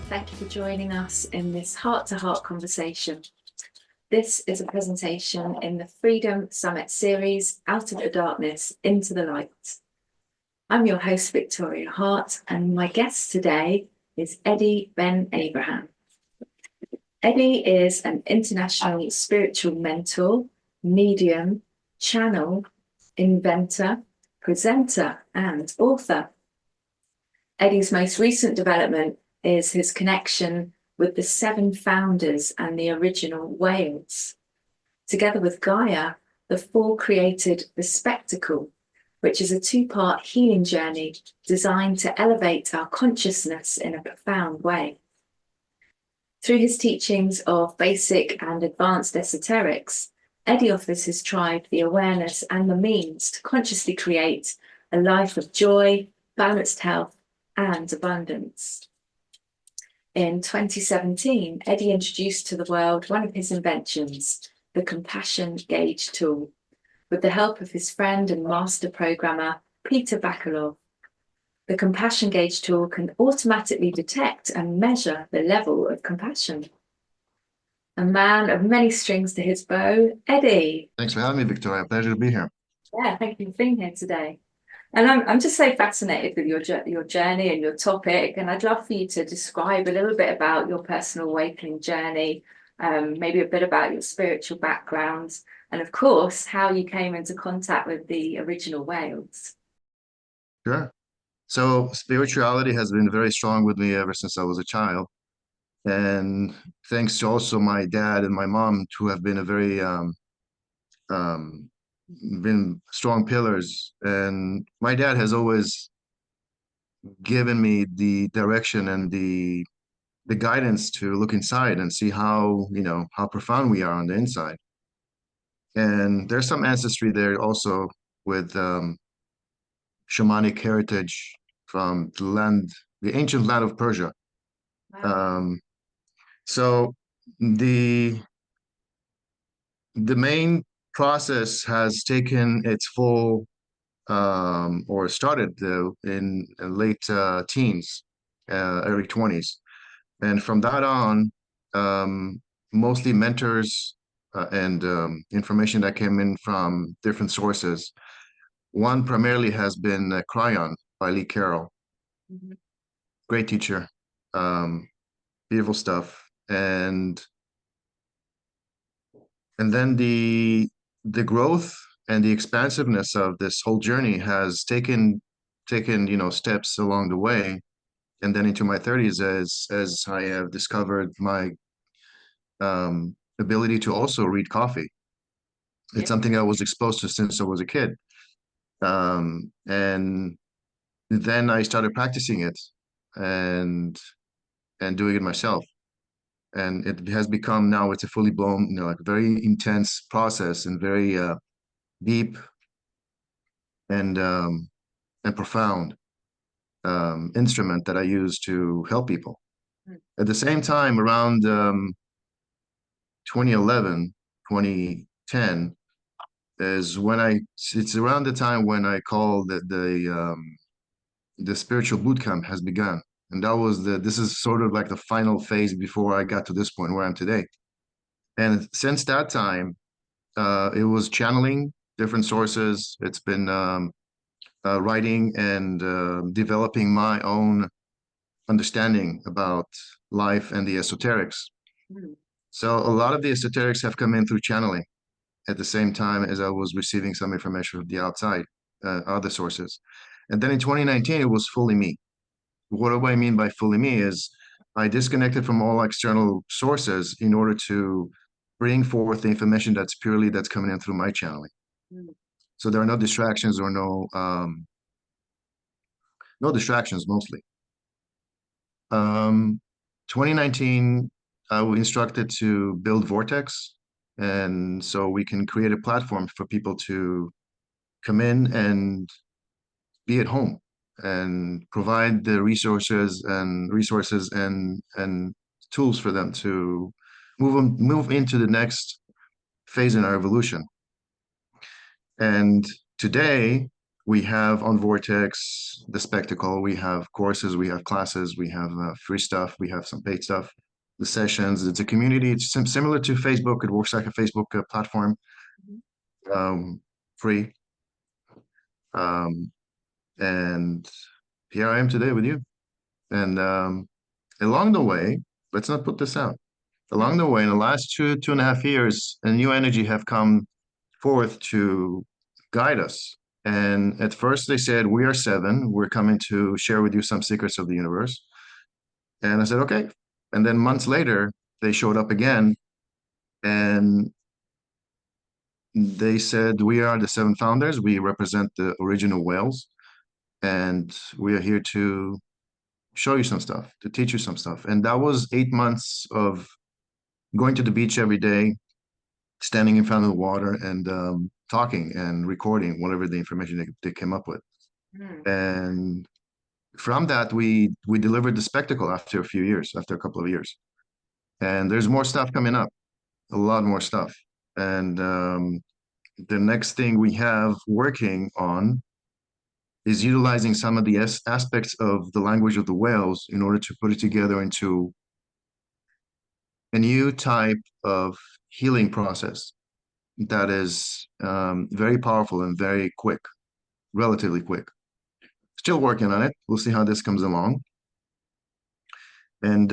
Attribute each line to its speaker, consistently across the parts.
Speaker 1: Thank you for joining us in this heart-to-heart conversation. This is a presentation in the Freedom Summit series, Out of the Darkness, Into the Light. I'm your host, Victoria Hart, and my guest today is Eddie BenAbraham. Eddie is an international spiritual mentor, medium, channel, inventor, presenter, and author. Eddie's most recent development is his connection with the 7 founders and the original whales. Together with Gaia, the 4 created The Spectacle, which is a 2-part healing journey designed to elevate our consciousness in a profound way. Through his teachings of basic and advanced esoterics, Eddie offers his tribe the awareness and the means to consciously create a life of joy, balanced health, and abundance. In 2017, Eddie introduced to the world one of his inventions, the compassion gauge tool, with the help of his friend and master programmer, Peter Bakalov. The compassion gauge tool can automatically detect and measure the level of compassion. A man of many strings to his bow, Eddie.
Speaker 2: Thanks for having me, Victoria. Pleasure to be here.
Speaker 1: Yeah, thank you for being here today. And I'm just so fascinated with your journey and your topic, and I'd love for you to describe a little bit about your personal awakening journey, maybe a bit about your spiritual background, and of course, how you came into contact with the original whales.
Speaker 2: Sure. So spirituality has been very strong with me ever since I was a child. And thanks to also my dad and my mom, who have been a very um, been strong pillars. And my dad has always given me the direction and the guidance to look inside and see how, how profound we are on the inside. And there's some ancestry there also with shamanic heritage from the ancient land of Persia.
Speaker 1: Wow.
Speaker 2: Um, so the the main process has taken its full or started in late teens, early 20s, and from that on, um, mostly mentors and information that came in from different sources. One primarily has been Cryon by Lee Carroll.
Speaker 1: Mhm.
Speaker 2: Great teacher, um, beautiful stuff, and then the growth and the expansiveness of this whole journey has taken steps along the way, and then into my 30s as I have discovered my ability to also read coffee. It's
Speaker 1: Yeah.
Speaker 2: something I was exposed to since I was a kid, and then I started practicing it and doing it myself. And it has become now it's a fully blown, like very intense process and very deep and profound instrument that I use to help people.
Speaker 1: Mm.
Speaker 2: At the same time, around 2011, 2010 is when it's around the time when I call the spiritual boot camp has begun. And this is sort of like the final phase before I got to this point where I'm today. And since that time, it was channeling different sources. It's been writing and developing my own understanding about life and the esoterics.
Speaker 1: Mm.
Speaker 2: So a lot of the esoterics have come in through channeling at the same time as I was receiving some information from the outside, other sources. And then in 2019, it was fully me. What do I mean by fully me is I disconnected from all external sources in order to bring forth the information that's coming in through my channeling.
Speaker 1: Mm.
Speaker 2: So there are no distractions or no distractions mostly. 2019, I was instructed to build Vortex, and so we can create a platform for people to come in and be at home and provide the resources and tools for them to move into the next phase in our evolution. And today, We have on Vortex the spectacle, we have courses, we have classes, we have free stuff, we have some paid stuff, the sessions. It's a community. It's similar to Facebook. It works like a Facebook platform, um, free. Um, and here I am today with you. And along the way, let's not put this out. Along the way, in the last 2.5 years, a new energy have come forth to guide us. And at first they said, we are seven. We're coming to share with you some secrets of the universe. And I said, okay. And then months later, they showed up again and they said, we are the seven founders. We represent the original whales. And we are here to show you some stuff, to teach you some stuff. And that was 8 months of going to the beach every day, standing in front of the water and talking and recording whatever the information they came up with.
Speaker 1: Mm.
Speaker 2: And from that, we delivered the spectacle after a few years, after a couple of years. And there's more stuff coming up, a lot more stuff. And the next thing we have working on is utilizing some of the aspects of the language of the whales in order to put it together into a new type of healing process that is very powerful and very quick, relatively quick. Still working on it. We'll see how this comes along. And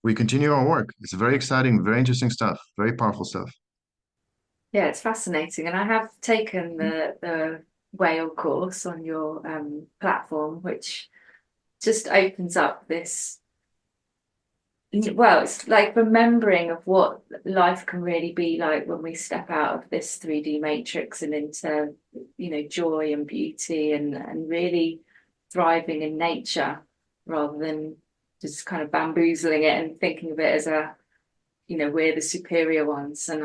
Speaker 2: we continue our work. It's very exciting, very interesting stuff, very powerful stuff.
Speaker 1: Yeah, it's fascinating. And I have taken the whale course on your platform, which just opens up this, well, it's like remembering of what life can really be like when we step out of this 3D matrix and into, joy and beauty and really thriving in nature rather than just kind of bamboozling it and thinking of it as we're the superior ones. And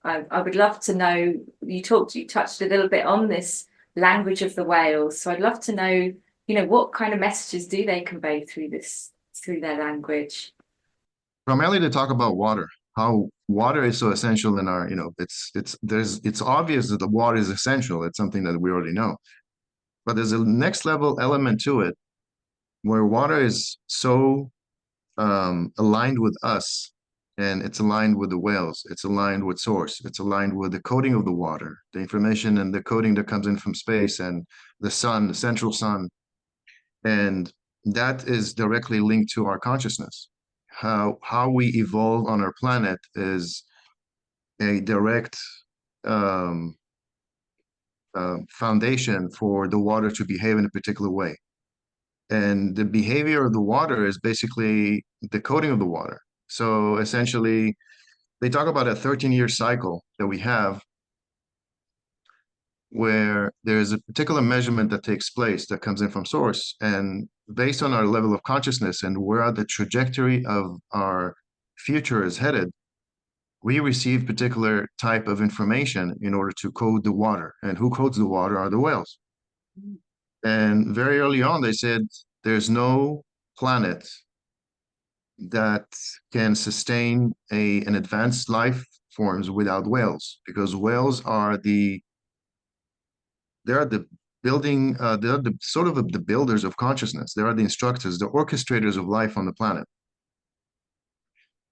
Speaker 1: I would love to know, you touched a little bit on this language of the whales. So I'd love to know, what kind of messages do they convey through their language?
Speaker 2: Primarily to talk about water, how water is so essential in our, it's obvious that the water is essential. It's something that we already know. But there's a next level element to it where water is so aligned with us and it's aligned with the whales. It's aligned with source. It's aligned with the coding of the water, the information and the coding that comes in from space and the sun, the central sun. And that is directly linked to our consciousness. How we evolve on our planet is a direct um, foundation for the water to behave in a particular way. And the behavior of the water is basically the coding of the water. So essentially, they talk about a 13-year cycle that we have where there's a particular measurement that takes place that comes in from source. And based on our level of consciousness and where the trajectory of our future is headed, we receive particular type of information in order to code the water. And who codes the water are the whales. And very early on, they said there's no planet that can sustain an advanced life forms without whales, because whales are they're the building, they're the sort of the builders of consciousness. They are the instructors, the orchestrators of life on the planet.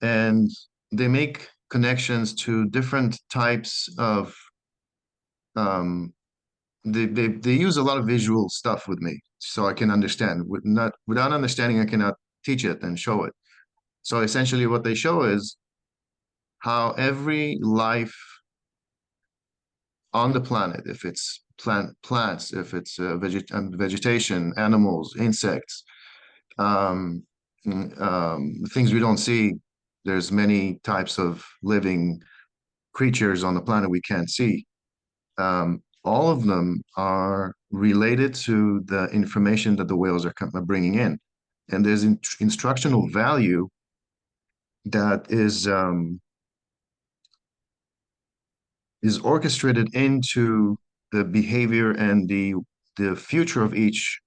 Speaker 2: And they make connections to different types of um, they use a lot of visual stuff with me so I can understand. Without understanding, I cannot teach it and show it. So essentially what they show is how every life on the planet, if it's plants, if it's vegetation, animals, insects, um, things we don't see. There's many types of living creatures on the planet we can't see. All of them are related to the information that the whales are bringing in. And there's instructional value that is orchestrated into the behavior and the future of each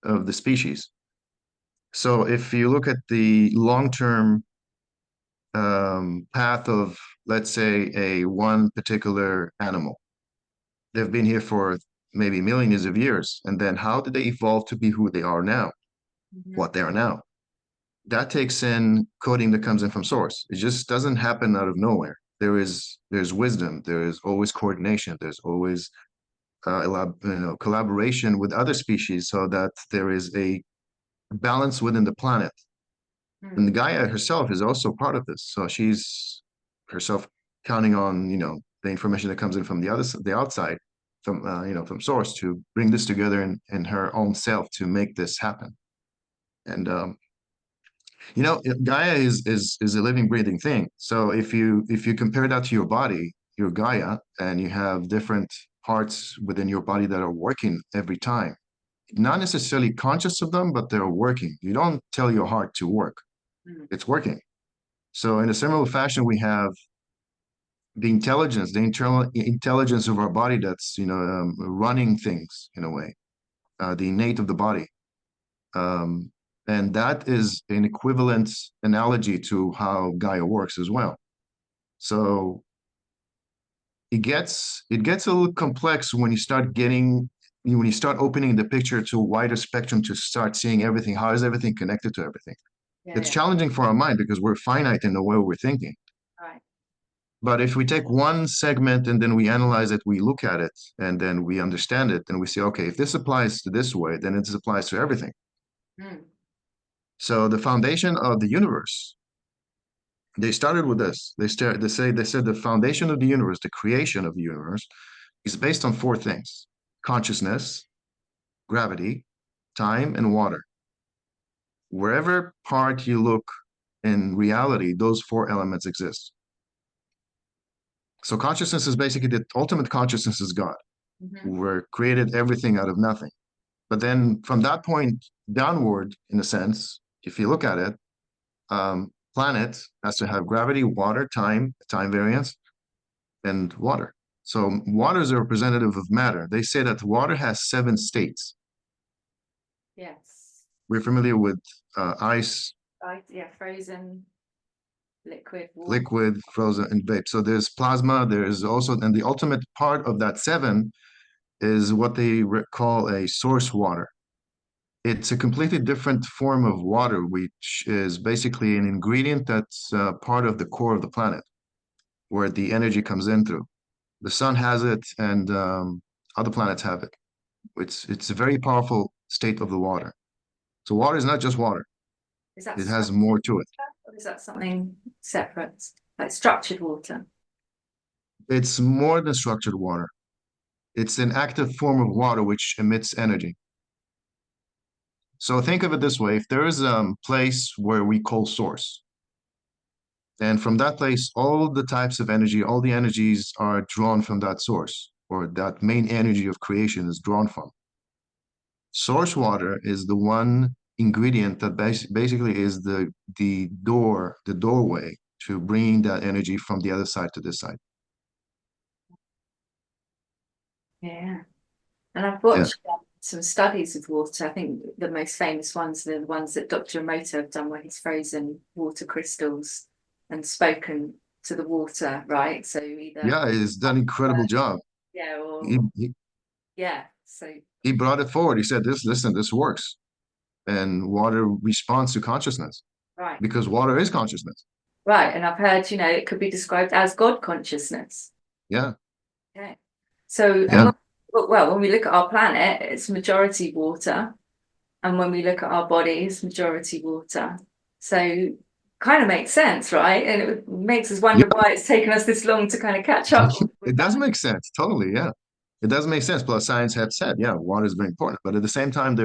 Speaker 2: of the species. So if you look at the long-term path of, let's say, one particular animal, they've been here for maybe millions of years. And then how did they evolve to be who they are now,
Speaker 1: Mhm.
Speaker 2: what they are now? That takes in coding that comes in from source. It just doesn't happen out of nowhere. There's wisdom. There is always coordination. There's always collaboration with other species so that there is a balance within the planet. And the
Speaker 1: Mm.
Speaker 2: Gaia herself is also part of this. So she's herself counting on, the information that comes in from the outside, from source to bring this together in her own self to make this happen. And Gaia is a living, breathing thing. So if you compare that to your body, your Gaia, and you have different parts within your body that are working every time, not necessarily conscious of them, but they're working. You don't tell your heart to work;
Speaker 1: Mm.
Speaker 2: it's working. So in a similar fashion, we have the intelligence, the internal intelligence of our body that's running things in a way, the innate of the body. Um, and that is an equivalent analogy to how Gaia works as well. So it gets a little complex when you start opening the picture to a wider spectrum to start seeing everything. How is everything connected to everything?
Speaker 1: Yeah,
Speaker 2: It's
Speaker 1: yeah.
Speaker 2: challenging for our mind because we're finite in the way we're thinking.
Speaker 1: Right.
Speaker 2: But if we take one segment and then we analyze it, we look at it, and then we understand it, and we say, okay, if this applies to this way, then it applies to everything.
Speaker 1: Mm.
Speaker 2: So the foundation of the universe, they started with this. They said the foundation of the universe, the creation of the universe, is based on four things: consciousness, gravity, time, and water. Wherever part you look in reality, those four elements exist. So consciousness is basically the ultimate consciousness is God.
Speaker 1: Mhm.
Speaker 2: We're created everything out of nothing. But then from that point downward, in a sense, if you look at it, planet has to have gravity, water, time variance, and water. So water is a representative of matter. They say that water has seven states.
Speaker 1: Yes.
Speaker 2: We're familiar with ice,
Speaker 1: Yeah, frozen, liquid, water.
Speaker 2: liquid, frozen, and vape. So there's plasma. There's also, and the ultimate part of that seven is what they call a source water. It's a completely different form of water, which is basically an ingredient that's part of the core of the planet, where the energy comes in through. The sun has it, and other planets have it. It's a very powerful state of the water. So water is not just water;
Speaker 1: Is that
Speaker 2: it has
Speaker 1: structured
Speaker 2: more to it.
Speaker 1: water or is that something separate? Like structured water?
Speaker 2: It's more than structured water. It's an active form of water which emits energy. So think of it this way: if there is a place where we call source, and from that place, all the types of energy, all the energies are drawn from that source, or that main energy of creation is drawn from. Source water is the one ingredient that basically is the doorway to bringing that energy from the other side to this side.
Speaker 1: Yeah. And I've
Speaker 2: Yeah.
Speaker 1: watched some studies of water. I think the most famous ones are the ones that Dr. Emoto have done where he's frozen water crystals and spoken to the water, right? So either
Speaker 2: Yeah, he's done an incredible job.
Speaker 1: yeah,
Speaker 2: He,
Speaker 1: or
Speaker 2: he,
Speaker 1: yeah. So
Speaker 2: he brought it forward. He said, listen, this works. And water responds to consciousness
Speaker 1: right.
Speaker 2: because water is consciousness.
Speaker 1: Right. And I've heard, it could be described as God consciousness.
Speaker 2: Yeah.
Speaker 1: Okay. So, and
Speaker 2: Yeah.
Speaker 1: when we look at our planet, it's majority water. And when we look at our bodies, majority water. So kind of makes sense, right? And it makes us
Speaker 2: Yeah.
Speaker 1: wonder why it's taken us this long to kind of catch up with
Speaker 2: It does
Speaker 1: that.
Speaker 2: make sense. Totally. Yeah. It does make sense. Plus, science have said, yeah, water is very important. But at the same time,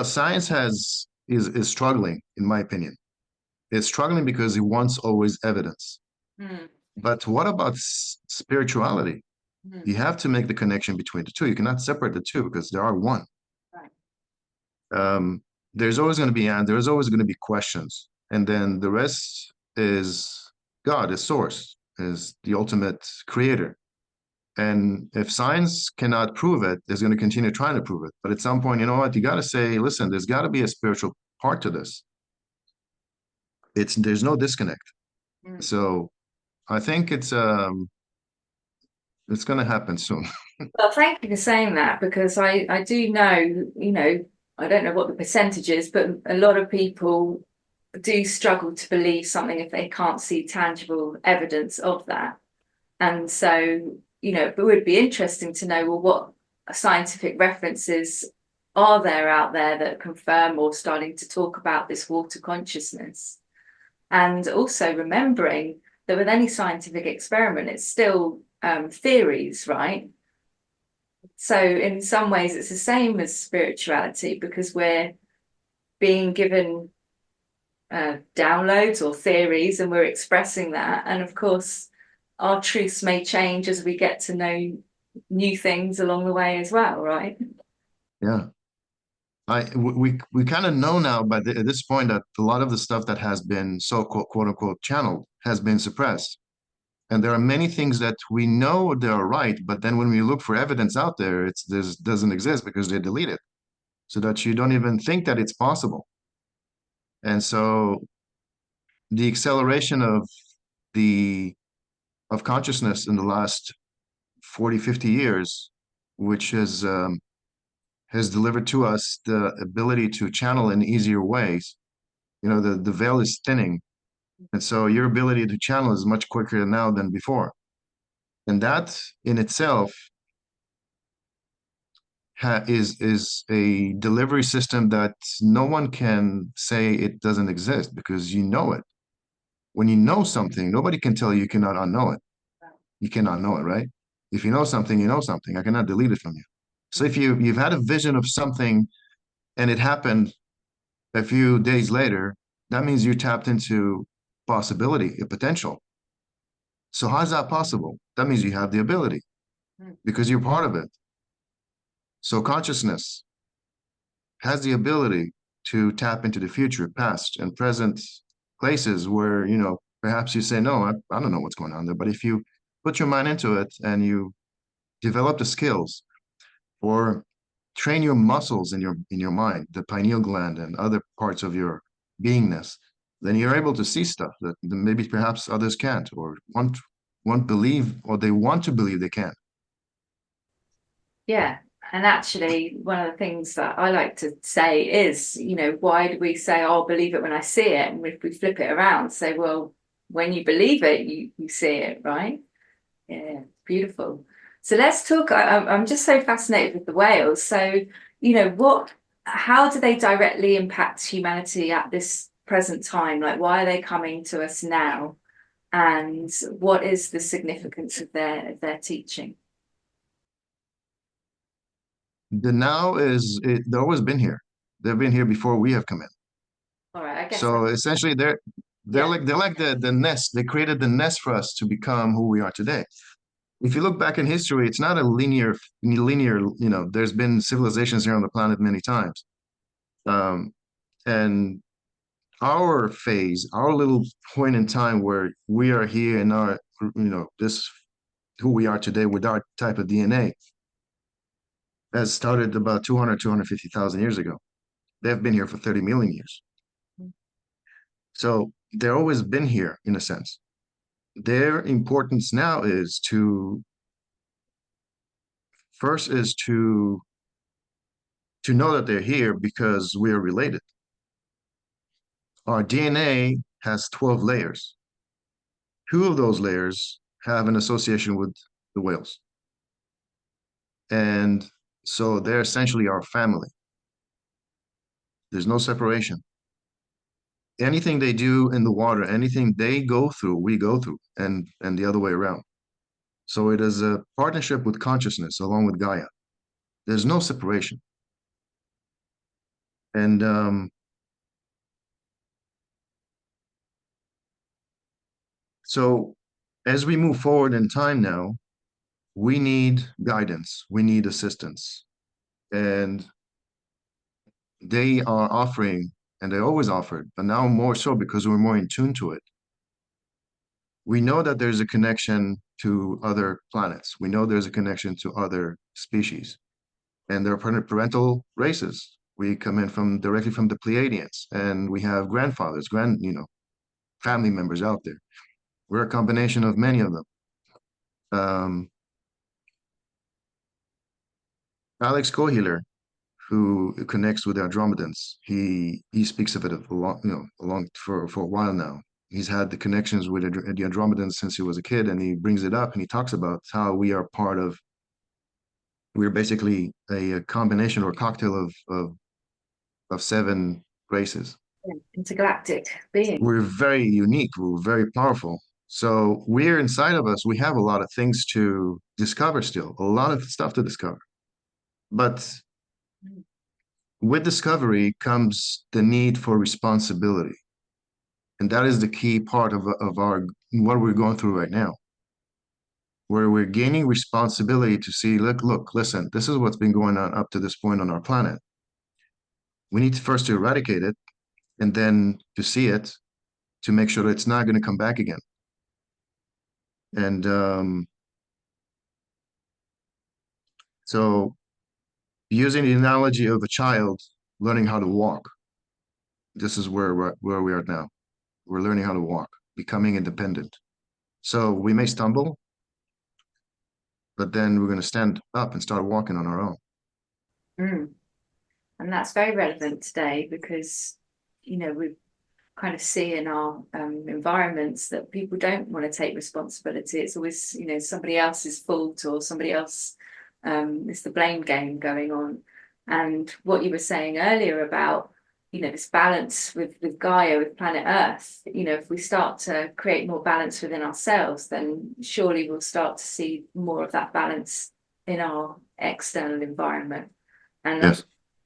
Speaker 2: science is struggling, in my opinion. It's struggling because it wants always evidence.
Speaker 1: Mm,
Speaker 2: But what about spirituality?
Speaker 1: mm,
Speaker 2: You have to make the connection between the two. You cannot separate the two because they are one.
Speaker 1: right.
Speaker 2: Um, there's always going to be questions, and then the rest is God, is source, is the ultimate creator. And if science cannot prove it, it's going to continue trying to prove it. But at some point, you know what? You got to say, listen, there's got to be a spiritual part to this. There's no disconnect.
Speaker 1: Mm,
Speaker 2: So I think It's going to happen soon.
Speaker 1: Well, thank you for saying that because I do know, I don't know what the percentage is, but a lot of people do struggle to believe something if they can't see tangible evidence of that. And so, it would be interesting to know, well, what scientific references are there out there that confirm or starting to talk about this water consciousness? And also remembering that with any scientific experiment, it's still theories, right? So in some ways, it's the same as spirituality because we're being given downloads or theories and we're expressing that. And of course, our truths may change as we get to know new things along the way as well, right?
Speaker 2: Yeah. We kind of know now at this point that a lot of the stuff that has been so quote unquote channeled has been suppressed. And there are many things that we know they are right, but then when we look for evidence out there, there's doesn't exist because they delete it, so that you don't even think that it's possible. And so the acceleration the of consciousness in the last 40, 50 years, which has delivered to us the ability to channel in easier ways. The veil is thinning. And so your ability to channel is much quicker now than before. And that in itself is a delivery system that no one can say it doesn't exist because you know it. When you know something, nobody can tell you you cannot unknow it. You cannot know it, right? If you know something, you know something. I cannot delete it from you. So if you've had a vision of something and it happened a few days later, that means you tapped into possibility, a potential. So how's that possible? That means you have the ability because you're part of it. So consciousness has the ability to tap into the future, past, and present places where, perhaps you say, no, I don't know what's going on there. But if you put your mind into it and you develop the skills or train your muscles in your mind, the pineal gland and other parts of your beingness, then you're able to see stuff that maybe perhaps others can't or won't believe or they want to believe they can.
Speaker 1: Yeah. And actually, one of the things that I like to say is, why do we say, oh, I'll believe it when I see it? And if we flip it around, say, well, when you believe it, you see it, right? Yeah, beautiful. So let's talk. I'm just so fascinated with the whales. So, how do they directly impact humanity at this present time? Like, why are they coming to us now? And what is the significance of their teaching?
Speaker 2: The now they've always been here. They've been here before we have come in.
Speaker 1: All right, I guess
Speaker 2: So essentially, they're
Speaker 1: yeah,
Speaker 2: like the nest. They created the nest for us to become who we are today. If you look back in history, it's not a linear. There's been civilizations here on the planet many times, um, and our phase, our little point in time where we are here in our, this who we are today with our type of DNA, has started about 200, 250,000 years ago. They've been here for 30 million years. So they've always been here in a sense. Their importance now is first is to know that they're here because we are related. Our DNA has 12 layers. Two of those layers have an association with the whales. And so they're essentially our family. There's no separation. Anything they do in the water, anything they go through, we go through, and the other way around. So it is a partnership with consciousness along with Gaia. There's no separation. And so as we move forward in time now, we need guidance, we need assistance. And they are offering, and they always offered, but now more so because we're more in tune to it. We know that there's a connection to other planets. We know there's a connection to other species. And they're parental races. We come in from directly from the Pleiadians, and we have grandfathers, family members out there. We're a combination of many of them. Alex Cohealer, who connects with the Andromedans, he speaks of it a long, for a while now. He's had the connections with the Andromedans since he was a kid, and he brings it up and he talks about how we're basically a combination or cocktail of seven races.
Speaker 1: Intergalactic being.
Speaker 2: We're very unique. We're very powerful. So we're inside of us. We have a lot of things to discover still, a lot of stuff to discover. But with discovery comes the need for responsibility. And that is the key part of our what we're going through right now, where we're gaining responsibility to see, look, listen, this is what's been going on up to this point on our planet. We need to first to eradicate it and then to see it to make sure that it's not going to come back again. And so using the analogy of a child learning how to walk, this is where we are now. We're learning how to walk, becoming independent. So we may stumble, but then we're going to stand up and start walking on our own.
Speaker 1: Mm. And that's very relevant today because, we kind of see in our environments that people don't want to take responsibility. It's always, somebody else's fault or somebody else. It's the blame game going on. And what you were saying earlier about, this balance with Gaia, with planet Earth, if we start to create more balance within ourselves, then surely we'll start to see more of that balance in our external environment. And
Speaker 2: Yes.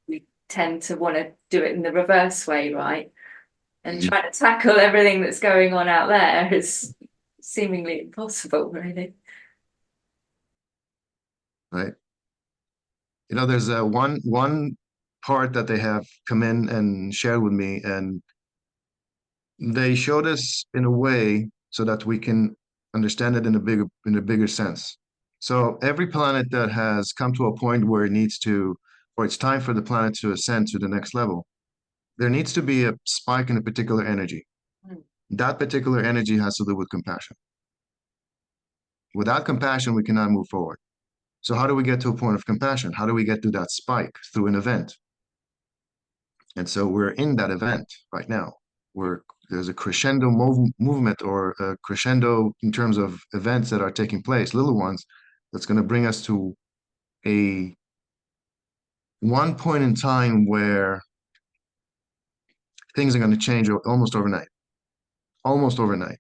Speaker 1: we tend to want to do it in the reverse way, right? And trying to tackle everything that's going on out there is seemingly impossible, really.
Speaker 2: Right. There's one part that they have come in and shared with me, and they showed us in a way so that we can understand it in a bigger sense. So every planet that has come to a point where it needs to, or it's time for the planet to ascend to the next level, there needs to be a spike in a particular energy.
Speaker 1: Mm.
Speaker 2: That particular energy has to do with compassion. Without compassion, we cannot move forward. So how do we get to a point of compassion? How do we get to that spike? Through an event. And so we're in that event right now. There's a crescendo movement or a crescendo in terms of events that are taking place, little ones, that's going to bring us to a one point in time where things are going to change almost overnight, almost overnight.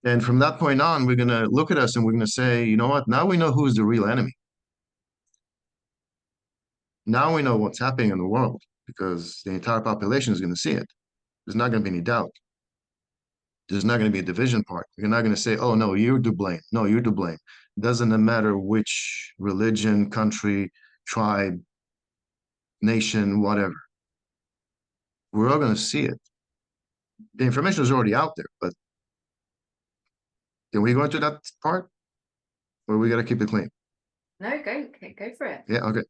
Speaker 2: And from that point on, we're going to look at us and we're going to say, you know what? Now we know who's the real enemy. Now we know what's happening in the world because the entire population is going to see it. There's not going to be any doubt. There's not going to be a division part. You're not going to say, oh, no, you're to blame. No, you're to blame. It doesn't matter which religion, country, tribe, nation, whatever. We're all going to see it. The information is already out there, but can we go into that part or we got to keep it clean?
Speaker 1: No, go for it.
Speaker 2: Yeah, okay.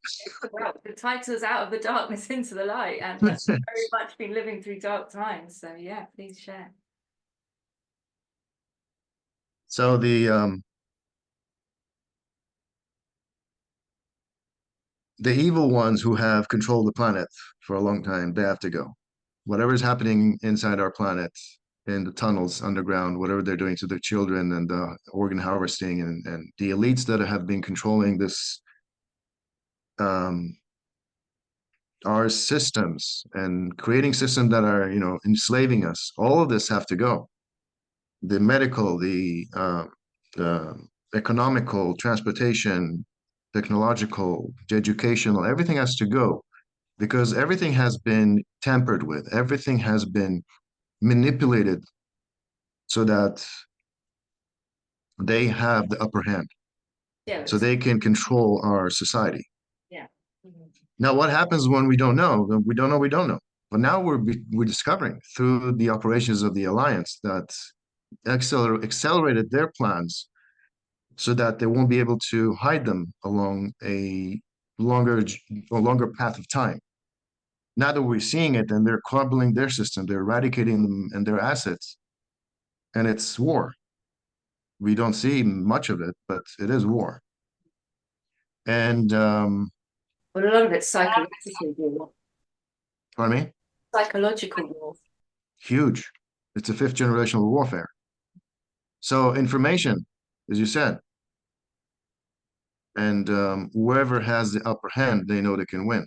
Speaker 1: Well, the title's Out of the Darkness into the Light, and we've very much been living through dark times. So yeah, please share.
Speaker 2: So the evil ones who have controlled the planet for a long time, they have to go. Whatever is happening inside our planet, in the tunnels underground, whatever they're doing to their children and the organ harvesting and the elites that have been controlling this um, our systems and creating systems that are, enslaving us, all of this have to go. The medical, the economical, transportation, technological, educational, everything has to go because everything has been tampered with, everything has been manipulated so that they have the upper hand,
Speaker 1: Yeah,
Speaker 2: so they can control our society.
Speaker 1: yeah. Mhm.
Speaker 2: Now, what happens when we don't know? We don't know, we don't know. But now we're discovering through the operations of the alliance that accelerated their plans so that they won't be able to hide them along longer a longer path of time. Now that we're seeing it and they're crumbling their system, they're eradicating them and their assets, and it's war. We don't see much of it, but it is war. And
Speaker 1: Well, a lot of it's psychological war.
Speaker 2: Pardon me?
Speaker 1: Psychological war.
Speaker 2: Huge. It's a fifth generational warfare. So information, as you said, and whoever has the upper hand, they know they can win.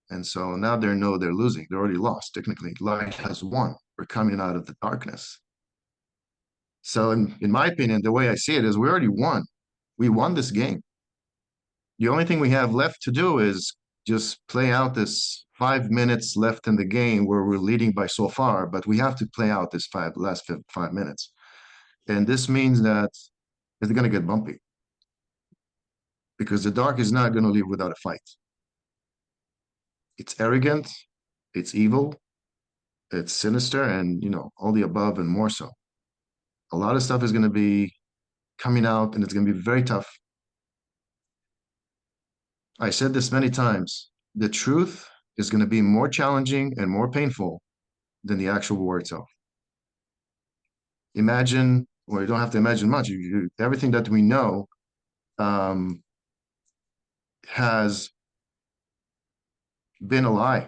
Speaker 2: And so now they know they're losing. They're already lost, technically. Light has won. We're coming out of the darkness. So in my opinion, the way I see it is we already won. We won this game. The only thing we have left to do is just play out this 5 minutes left in the game where we're leading by so far, but we have to play out this last 5 minutes. And this means that it's going to get bumpy because the dark is not going to leave without a fight. It's arrogant, it's evil, it's sinister, and all the above and more so. A lot of stuff is going to be coming out and it's going to be very tough. I said this many times. The truth is going to be more challenging and more painful than the actual war itself. Imagine, or you don't have to imagine much. Everything that we know um, has been a lie,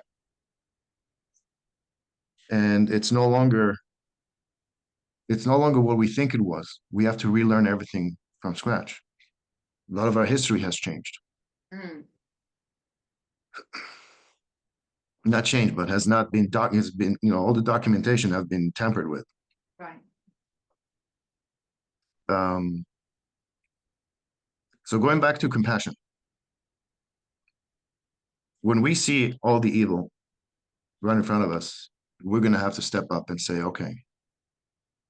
Speaker 2: and it's no longer what we think it was. We have to relearn everything from scratch. A lot of our history has changed.
Speaker 1: Mm,
Speaker 2: Not changed, but has not been has been, all the documentation have been tampered with.
Speaker 1: right.
Speaker 2: Um, so going back to compassion, when we see all the evil right in front of us, we're going to have to step up and say, okay,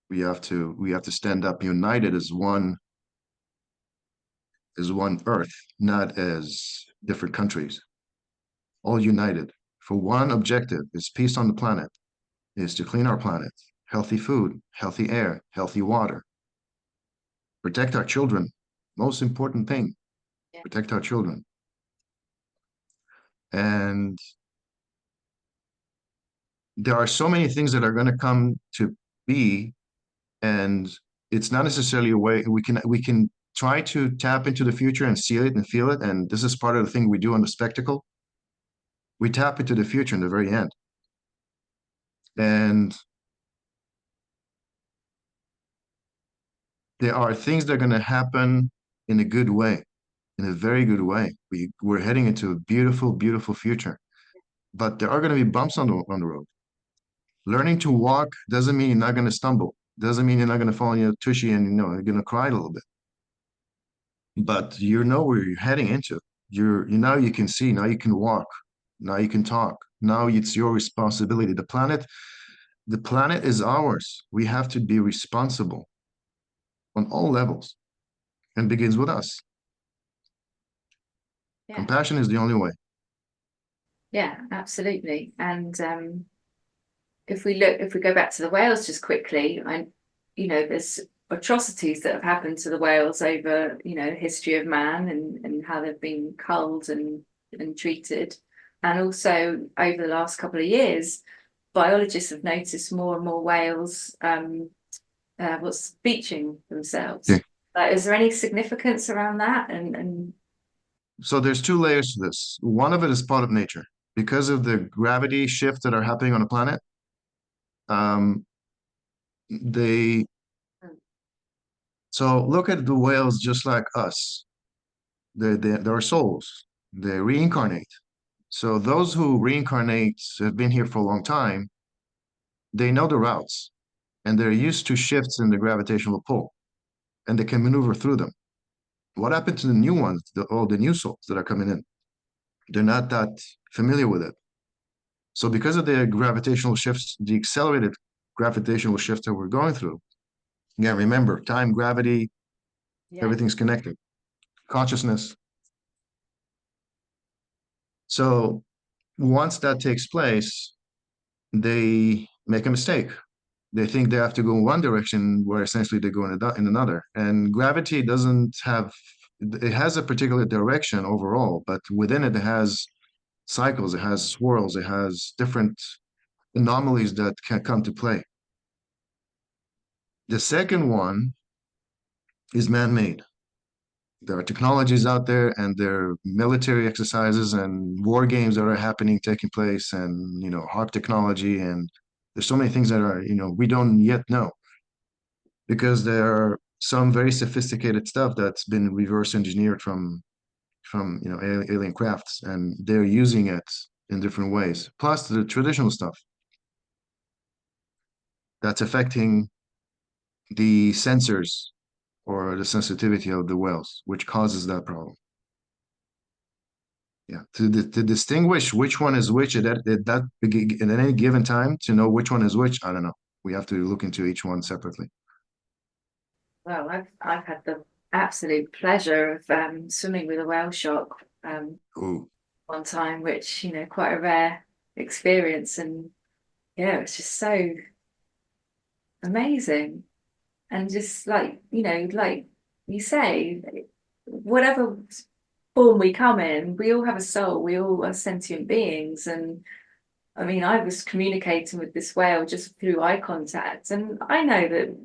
Speaker 2: we have to stand up united as one earth, not as different countries, all united for one objective: is peace on the planet, is to clean our planet, healthy food, healthy air, healthy water, protect our children. Most important thing,
Speaker 1: Yeah.
Speaker 2: protect our children. And there are so many things that are going to come to be, and it's not necessarily a way we can try to tap into the future and see it and feel it. And this is part of the thing we do on the spectacle. We tap into the future in the very end. And there are things that are going to happen in a good way, in a very good way. We're heading into a beautiful, beautiful future. But there are going to be bumps on the road. Learning to walk doesn't mean you're not going to stumble. Doesn't mean you're not going to fall in your tushy and you're going to cry a little bit. But you know where you're heading into. Now you can see, now you can walk, now you can talk. Now it's your responsibility. The planet is ours. We have to be responsible on all levels and begins with us.
Speaker 1: Yeah.
Speaker 2: Compassion is the only way.
Speaker 1: Yeah, absolutely. And if we go back to the whales just quickly, there's atrocities that have happened to the whales over, history of man and how they've been culled and treated. And also over the last couple of years, biologists have noticed more and more whales beaching themselves.
Speaker 2: Okay.
Speaker 1: Is there any significance around that? And
Speaker 2: So there's two layers to this. One of it is part of nature. Because of the gravity shifts that are happening on the planet, um, they so look at the whales just like us. They are souls. They reincarnate. So those who reincarnate have been here for a long time. They know the routes and they're used to shifts in the gravitational pull and they can maneuver through them. What happened to the new ones, all the new souls that are coming in? They're not that familiar with it. So because of the gravitational shifts, the accelerated gravitational shifts that we're going through, again, remember, time, gravity,
Speaker 1: yeah,
Speaker 2: everything's connected. Consciousness. So once that takes place, they make a mistake. They think they have to go in one direction where essentially they go in another. And gravity doesn't have, it has a particular direction overall, but within it, it has cycles, it has swirls, it has different anomalies that can come to play. The second one is man-made. there are technologies out there, and there are military exercises and war games that are happening, taking place, and harp technology, and there's so many things that are we don't yet know because there are some very sophisticated stuff that's been reverse engineered from alien crafts, and they're using it in different ways. Plus the traditional stuff that's affecting the sensors or the sensitivity of the whales, which causes that problem. Yeah, to distinguish which one is which at any given time, to know which one is which, I don't know. We have to look into each one separately.
Speaker 1: Well, I've had the absolute pleasure of swimming with a whale shark
Speaker 2: Ooh,
Speaker 1: one time, which quite a rare experience, and yeah, it's just so amazing. And just like like you say, whatever form we come in, we all have a soul, we all are sentient beings. And I mean, I was communicating with this whale just through eye contact, and I know that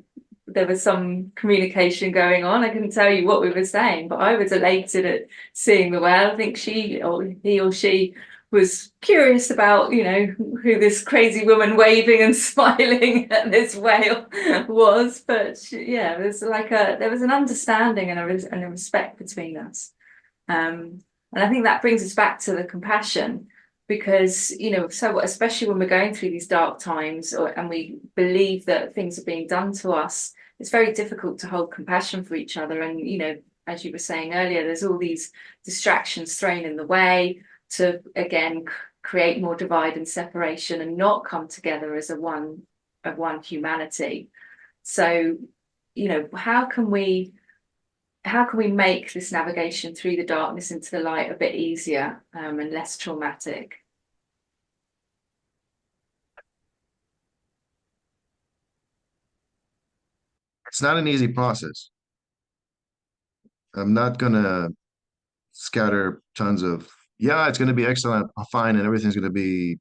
Speaker 1: there was some communication going on. I couldn't tell you what we were saying, but I was elated at seeing the whale. I think she or he or she was curious about, who this crazy woman waving and smiling at this whale was. But yeah, there was an understanding and and a respect between us. And I think that brings us back to the compassion, because so especially when we're going through these dark times, and we believe that things are being done to us, it's very difficult to hold compassion for each other. And as you were saying earlier, there's all these distractions thrown in the way to again create more divide and separation, and not come together as a one humanity. So how can we make this navigation through the darkness into the light a bit easier, and less traumatic?
Speaker 2: it's not an easy process. I'm not gonna scatter tons of, yeah, it's gonna be excellent, fine, and everything's gonna be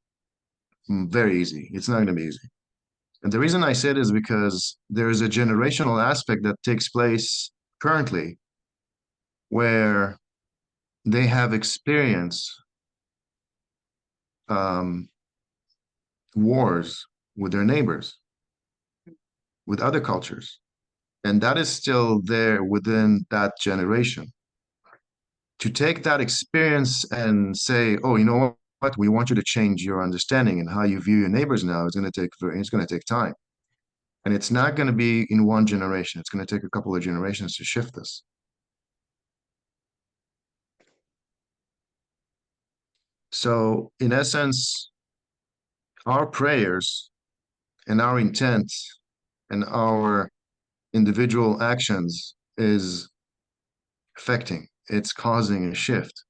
Speaker 2: very easy. It's not gonna be easy. And the reason I said is because there is a generational aspect that takes place currently where they have experienced um, wars with their neighbors, with other cultures. And that is still there within that generation. To take that experience and say, oh, you know what, we want you to change your understanding and how you view your neighbors now, it's going to take time. And it's not going to be in one generation. It's going to take a couple of generations to shift this. So, in essence, our prayers and our intent and our individual actions is affecting, it's causing a shift.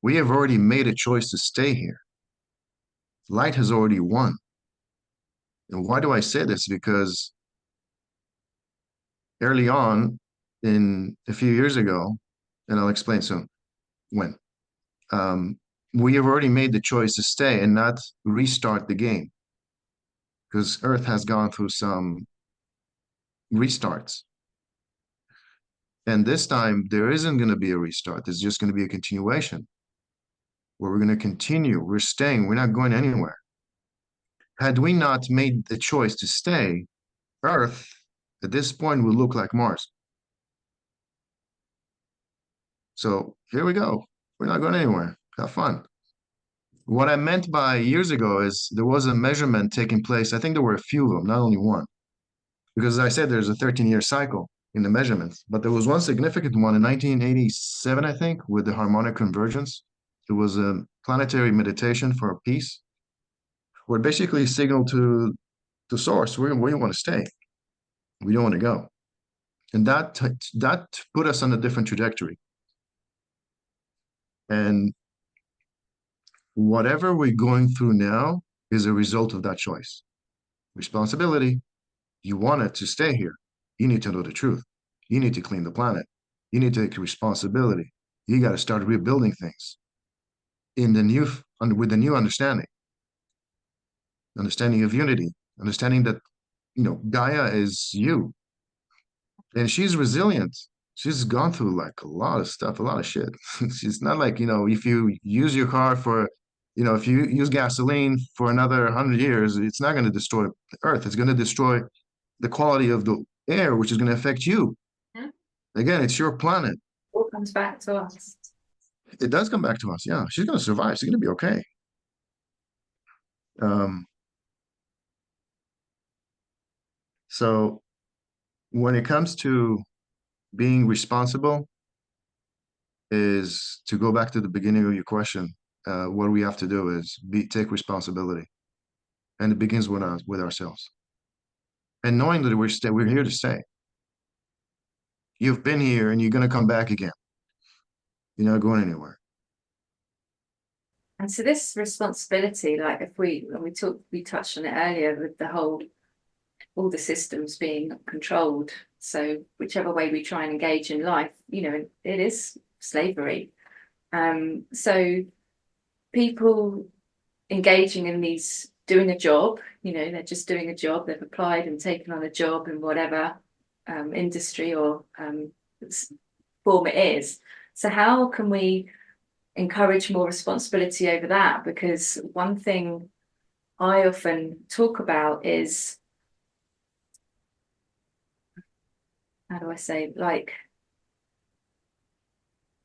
Speaker 2: We have already made a choice to stay here. Light has already won. And why do I say this? Because early on, in a few years ago, and I'll explain soon when, um, we have already made the choice to stay and not restart the game, because Earth has gone through some restarts. And this time, there isn't going to be a restart. There's just going to be a continuation where we're going to continue. We're staying. We're not going anywhere. Had we not made the choice to stay, Earth at this point would look like Mars. So here we go. We're not going anywhere. Have fun. What I meant by years ago is there was a measurement taking place. I think there were a few of them, not only one. Because as I said, there's a 13-year cycle in the measurements. But there was one significant one in 1987, I think, with the harmonic convergence. It was a planetary meditation for peace, where it basically signaled to the source where you want to stay. We don't want to go. And that put us on a different trajectory. And whatever we're going through now is a result of that choice. Responsibility. You want it to stay here. You need to know the truth. You need to clean the planet. You need to take responsibility. You got to start rebuilding things in the new with the new understanding of unity, understanding that Gaia is you, and she's resilient. she's gone through like a lot of stuff, a lot of shit. She's not like, if you use your car for, if you use gasoline for another 100 years, it's not going to destroy the earth. It's going to destroy the quality of the air, which is going to affect you.
Speaker 1: Yeah.
Speaker 2: Again, it's your planet.
Speaker 1: All comes back to us.
Speaker 2: It does come back to us. Yeah, she's going to survive. She's going to be okay. Um, so when it comes to being responsible, is to go back to the beginning of your question. What we have to do is take responsibility, and it begins with us, with ourselves, and knowing that we're here to stay. You've been here, and you're going to come back again. You're not going anywhere.
Speaker 1: And so this responsibility, like if we touched on it earlier with the whole, all the systems being controlled. So whichever way we try and engage in life, it is slavery. So people engaging in these, doing a job, they're just doing a job, they've applied and taken on a job in whatever industry or form it is. So how can we encourage more responsibility over that? Because one thing I often talk about is, how do I say, like,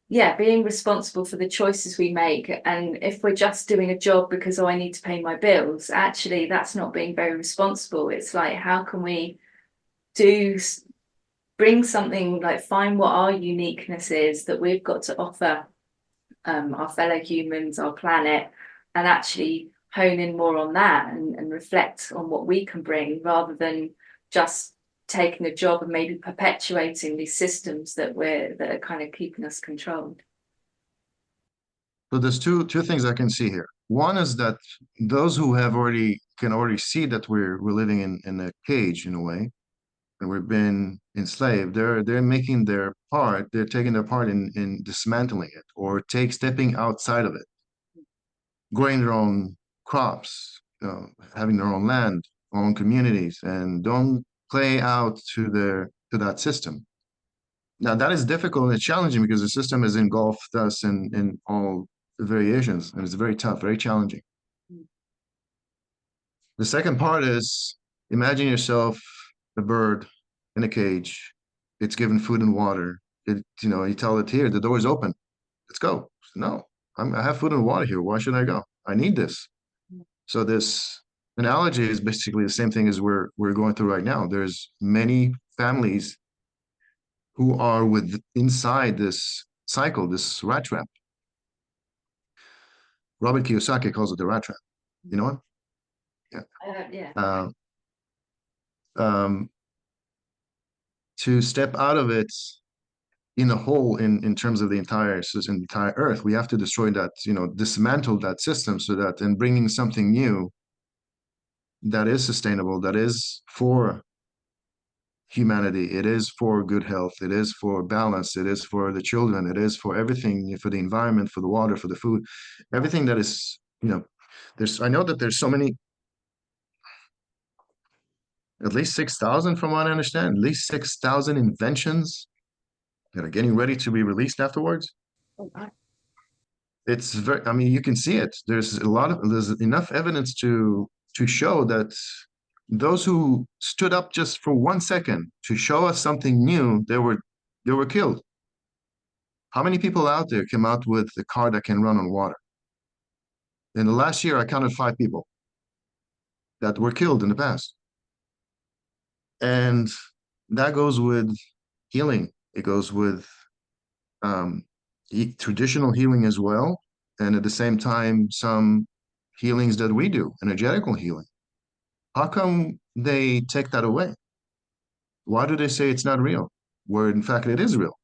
Speaker 1: yeah, being responsible for the choices we make. And if we're just doing a job because, oh, I need to pay my bills, actually, that's not being very responsible. It's like, how can we bring something, like find what our uniqueness is that we've got to offer our fellow humans, our planet, and actually hone in more on that and reflect on what we can bring, rather than just taking a job and maybe perpetuating these systems that are kind of keeping us controlled.
Speaker 2: So there's two things I can see here. One is that those who can already see that we're living in a cage in a way, and we've been enslaved. They're making their part. They're taking their part in dismantling it, or stepping outside of it, growing their own crops, having their own land, own communities, and don't play out to that system. Now that is difficult and it's challenging because the system has engulfed us in all the variations, and it's very tough, very challenging. The second part is, imagine yourself a bird in a cage. It's given food and water. You tell it, here, the door is open. Let's go. No, I have food and water here. Why should I go? I need this. So this analogy is basically the same thing as we're going through right now. There's many families who are inside this cycle, this rat trap. Robert Kiyosaki calls it the rat trap. You know what?
Speaker 1: Yeah.
Speaker 2: Uh, um, to step out of it in a whole, in terms of the entire system, entire Earth, we have to destroy that, dismantle that system, so that in bringing something new that is sustainable, that is for humanity, it is for good health, it is for balance, it is for the children, it is for everything, for the environment, for the water, for the food, everything that is, I know that there's so many, at least 6,000 from what I understand, at least 6,000 inventions that are getting ready to be released afterwards.
Speaker 1: Oh, wow.
Speaker 2: It's very, I mean, you can see it. There's enough evidence to show that those who stood up just for 1 second to show us something new, they were killed. How many people out there came out with a car that can run on water? In the last year, I counted 5 people that were killed in the past. And that goes with healing. It goes with um, traditional healing as well. And at the same time, some healings that we do, energetical healing. How come they take that away? Why do they say it's not real, where in fact it is real?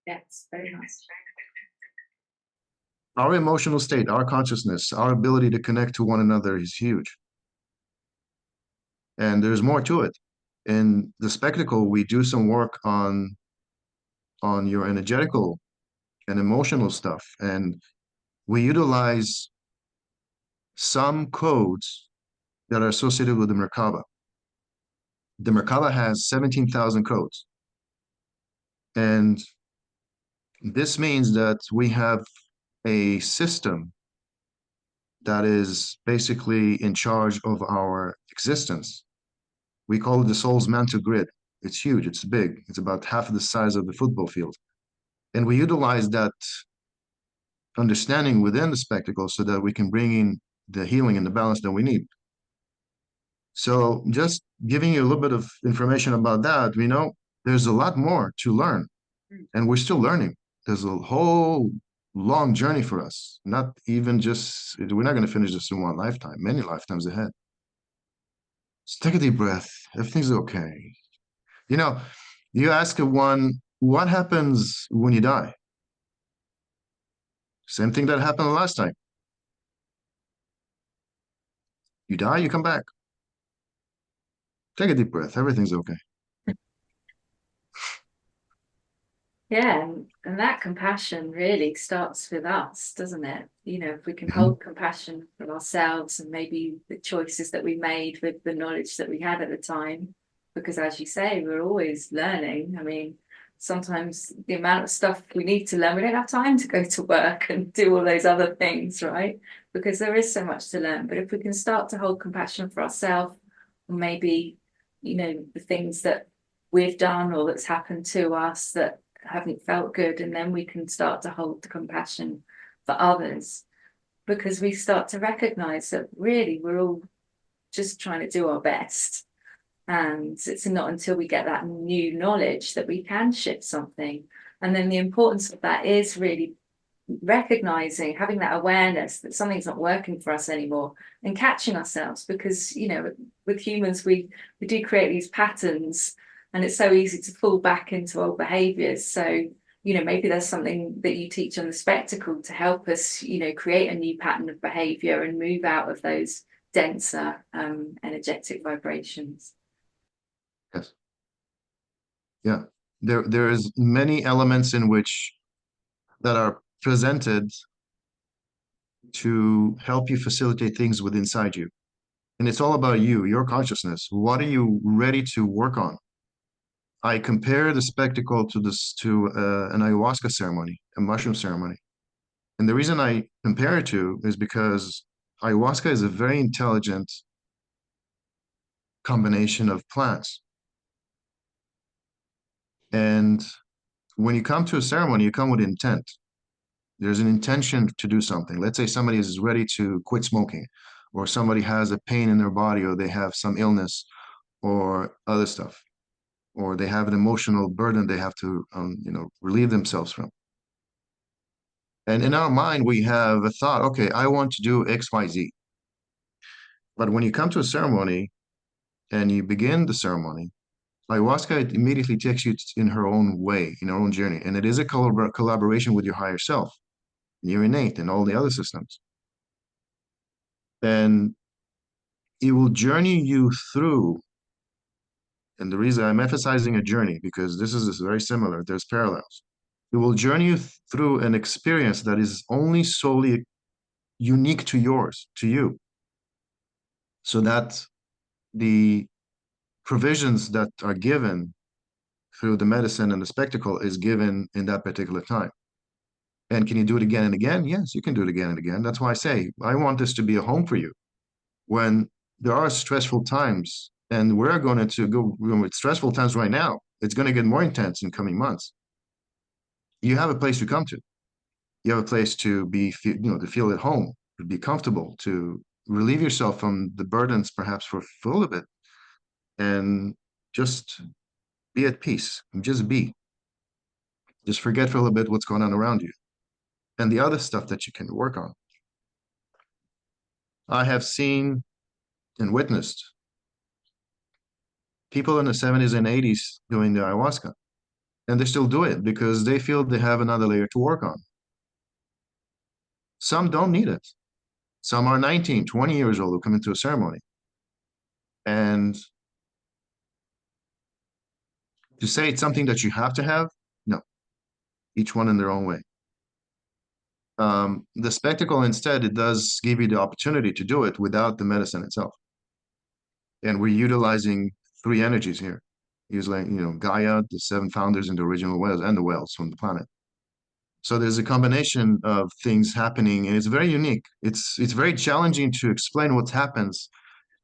Speaker 1: Yes, very nice.
Speaker 2: Our emotional state, our consciousness, our ability to connect to one another is huge. And there's more to it. In the spectacle, we do some work on your energetical and emotional stuff. And we utilize some codes that are associated with the Merkaba. The Merkaba has 17,000 codes. And this means that we have a system that is basically in charge of our existence. We call it the soul's mental grid. It's huge, it's big, it's about half the size of the football field. And we utilize that understanding within the spectacle so that we can bring in the healing and the balance that we need. So, just giving you a little bit of information about that, we know there's a lot more to learn, and we're still learning. There's a whole long journey for us, not even just, we're not going to finish this in one lifetime, many lifetimes ahead. Just take a deep breath. Everything's okay. You know, you ask one, what happens when you die? Same thing that happened the last time. You die, you come back. Take a deep breath. Everything's okay.
Speaker 1: Yeah, and that compassion really starts with us, doesn't it? You know, if we can
Speaker 2: Mhm.
Speaker 1: hold compassion for ourselves and maybe the choices that we made with the knowledge that we had at the time, because as you say, we're always learning. I mean, sometimes the amount of stuff we need to learn, we don't have time to go to work and do all those other things, right? Because there is so much to learn. But if we can start to hold compassion for ourselves, or maybe, you know, the things that we've done or that's happened to us that haven't felt good, and then we can start to hold the compassion for others, because we start to recognize that really we're all just trying to do our best, and it's not until we get that new knowledge that we can shift something. And then the importance of that is really recognizing, having that awareness that something's not working for us anymore, and catching ourselves, because you know, with humans, we do create these patterns, and it's so easy to fall back into old behaviors. So you know, maybe there's something that you teach on the spectacle to help us, you know, create a new pattern of behavior and move out of those denser energetic vibrations.
Speaker 2: Yes. Yeah. There is many elements in which that are presented to help you facilitate things within inside you. And it's all about you, your consciousness. What are you ready to work on? I compare the spectacle to this to an ayahuasca ceremony, a mushroom ceremony. And the reason I compare it to is because ayahuasca is a very intelligent combination of plants. And when you come to a ceremony, you come with intent. There's an intention to do something. Let's say somebody is ready to quit smoking, or somebody has a pain in their body, or they have some illness or other stuff, or they have an emotional burden they have to, relieve themselves from. And in our mind, we have a thought, okay, I want to do X, Y, Z. But when you come to a ceremony and you begin the ceremony, ayahuasca immediately takes you in her own way, in her own journey. And it is a collaboration with your higher self, your innate, and all the other systems. And it will journey you through. And the reason I'm emphasizing a journey, because this is very similar, there's parallels. It will journey you through an experience that is only solely unique to yours, to you, so that the provisions that are given through the medicine and the spectacle is given in that particular time. And can you do it again and again? Yes, you can do it again and again. That's why I say I want this to be a home for you. When there are stressful times, and we're going to go with stressful times right now, it's going to get more intense in coming months. You have a place to come to. You have a place to be, to feel at home, to be comfortable, to relieve yourself from the burdens, perhaps for a little bit, and just be at peace. Just be. Just forget for a little bit what's going on around you and the other stuff that you can work on. I have seen and witnessed people in the 70s and 80s doing the ayahuasca, and they still do it because they feel they have another layer to work on. Some don't need it. Some are 19, 20 years old who come into a ceremony. And to say it's something that you have to have, no, each one in their own way. The spectacle instead, it does give you the opportunity to do it without the medicine itself. And we're utilizing three energies here. He was like, Gaia, the seven founders and the original whales and the whales from the planet. So there's a combination of things happening, and it's very unique. It's very challenging to explain what happens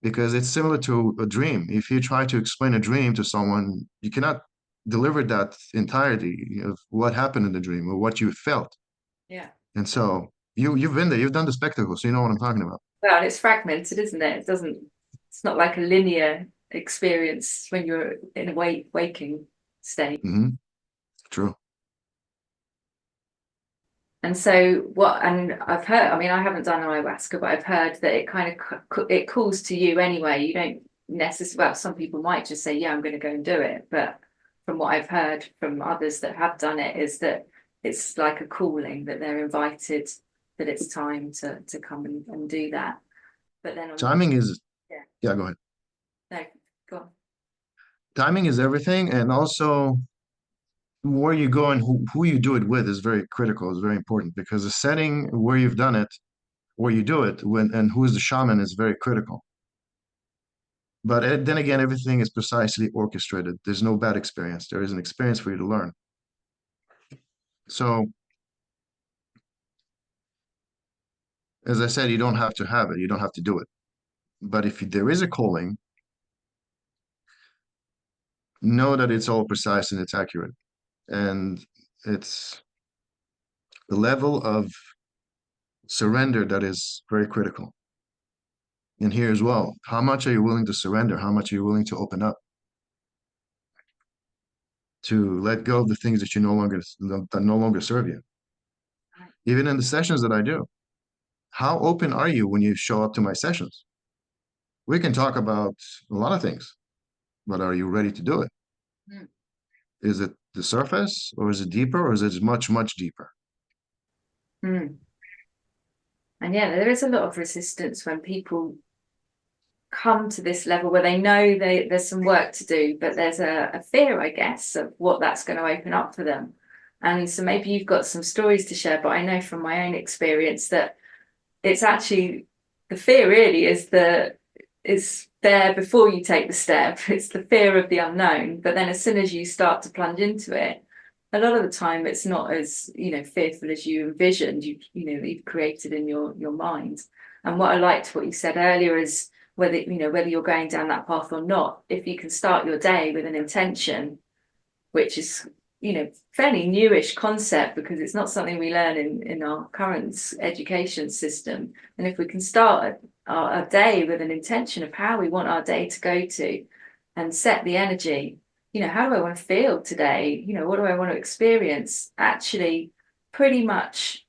Speaker 2: because it's similar to a dream. If you try to explain a dream to someone, you cannot deliver that entirety of what happened in the dream or what you felt.
Speaker 1: Yeah.
Speaker 2: And so you've been there, you've done the spectacle, so you know what I'm talking about.
Speaker 1: Well, and it's fragmented, isn't it? It's not like a linear experience when you're in a waking state.
Speaker 2: Hmm. True.
Speaker 1: And so and I've heard, I mean, I haven't done ayahuasca, but I've heard that it kind of, it calls to you anyway. You don't necessarily, well, some people might just say, yeah, I'm going to go and do it. But from what I've heard from others that have done it is that it's like a calling, that they're invited, that it's time to come and do that. But then
Speaker 2: Timing is,
Speaker 1: yeah,
Speaker 2: yeah, go ahead.
Speaker 1: no, go on.
Speaker 2: Timing is everything. And also where you go and who you do it with is very critical, is very important because the setting where you've done it, where you do it, and who is the shaman is very critical. But then again, everything is precisely orchestrated. There's no bad experience. There is an experience for you to learn. So, as I said, you don't have to have it. You don't have to do it. But if there is a calling, know that it's all precise and it's accurate. And it's the level of surrender that is very critical. And here as well, how much are you willing to surrender? How much are you willing to open up? To let go of the things that no longer serve you. Even in the sessions that I do, how open are you when you show up to my sessions? We can talk about a lot of things, but are you ready to do it?
Speaker 1: Mm.
Speaker 2: Is it the surface or is it deeper or is it much, much deeper?
Speaker 1: Mm. And yeah, there is a lot of resistance when people come to this level where they know there's some work to do, but there's a fear, I guess, of what that's going to open up for them. And so maybe you've got some stories to share, but I know from my own experience that it's actually the fear really is there before you take the step. It's the fear of the unknown. But then as soon as you start to plunge into it, a lot of the time it's not as, fearful as you envisioned, you've created in your mind. And what I liked what you said earlier is whether you're going down that path or not, if you can start your day with an intention, which is fairly newish concept because it's not something we learn in our current education system. And if we can start our day with an intention of how we want our day to go to and set the energy, how do I want to feel today, what do I want to experience, actually pretty much,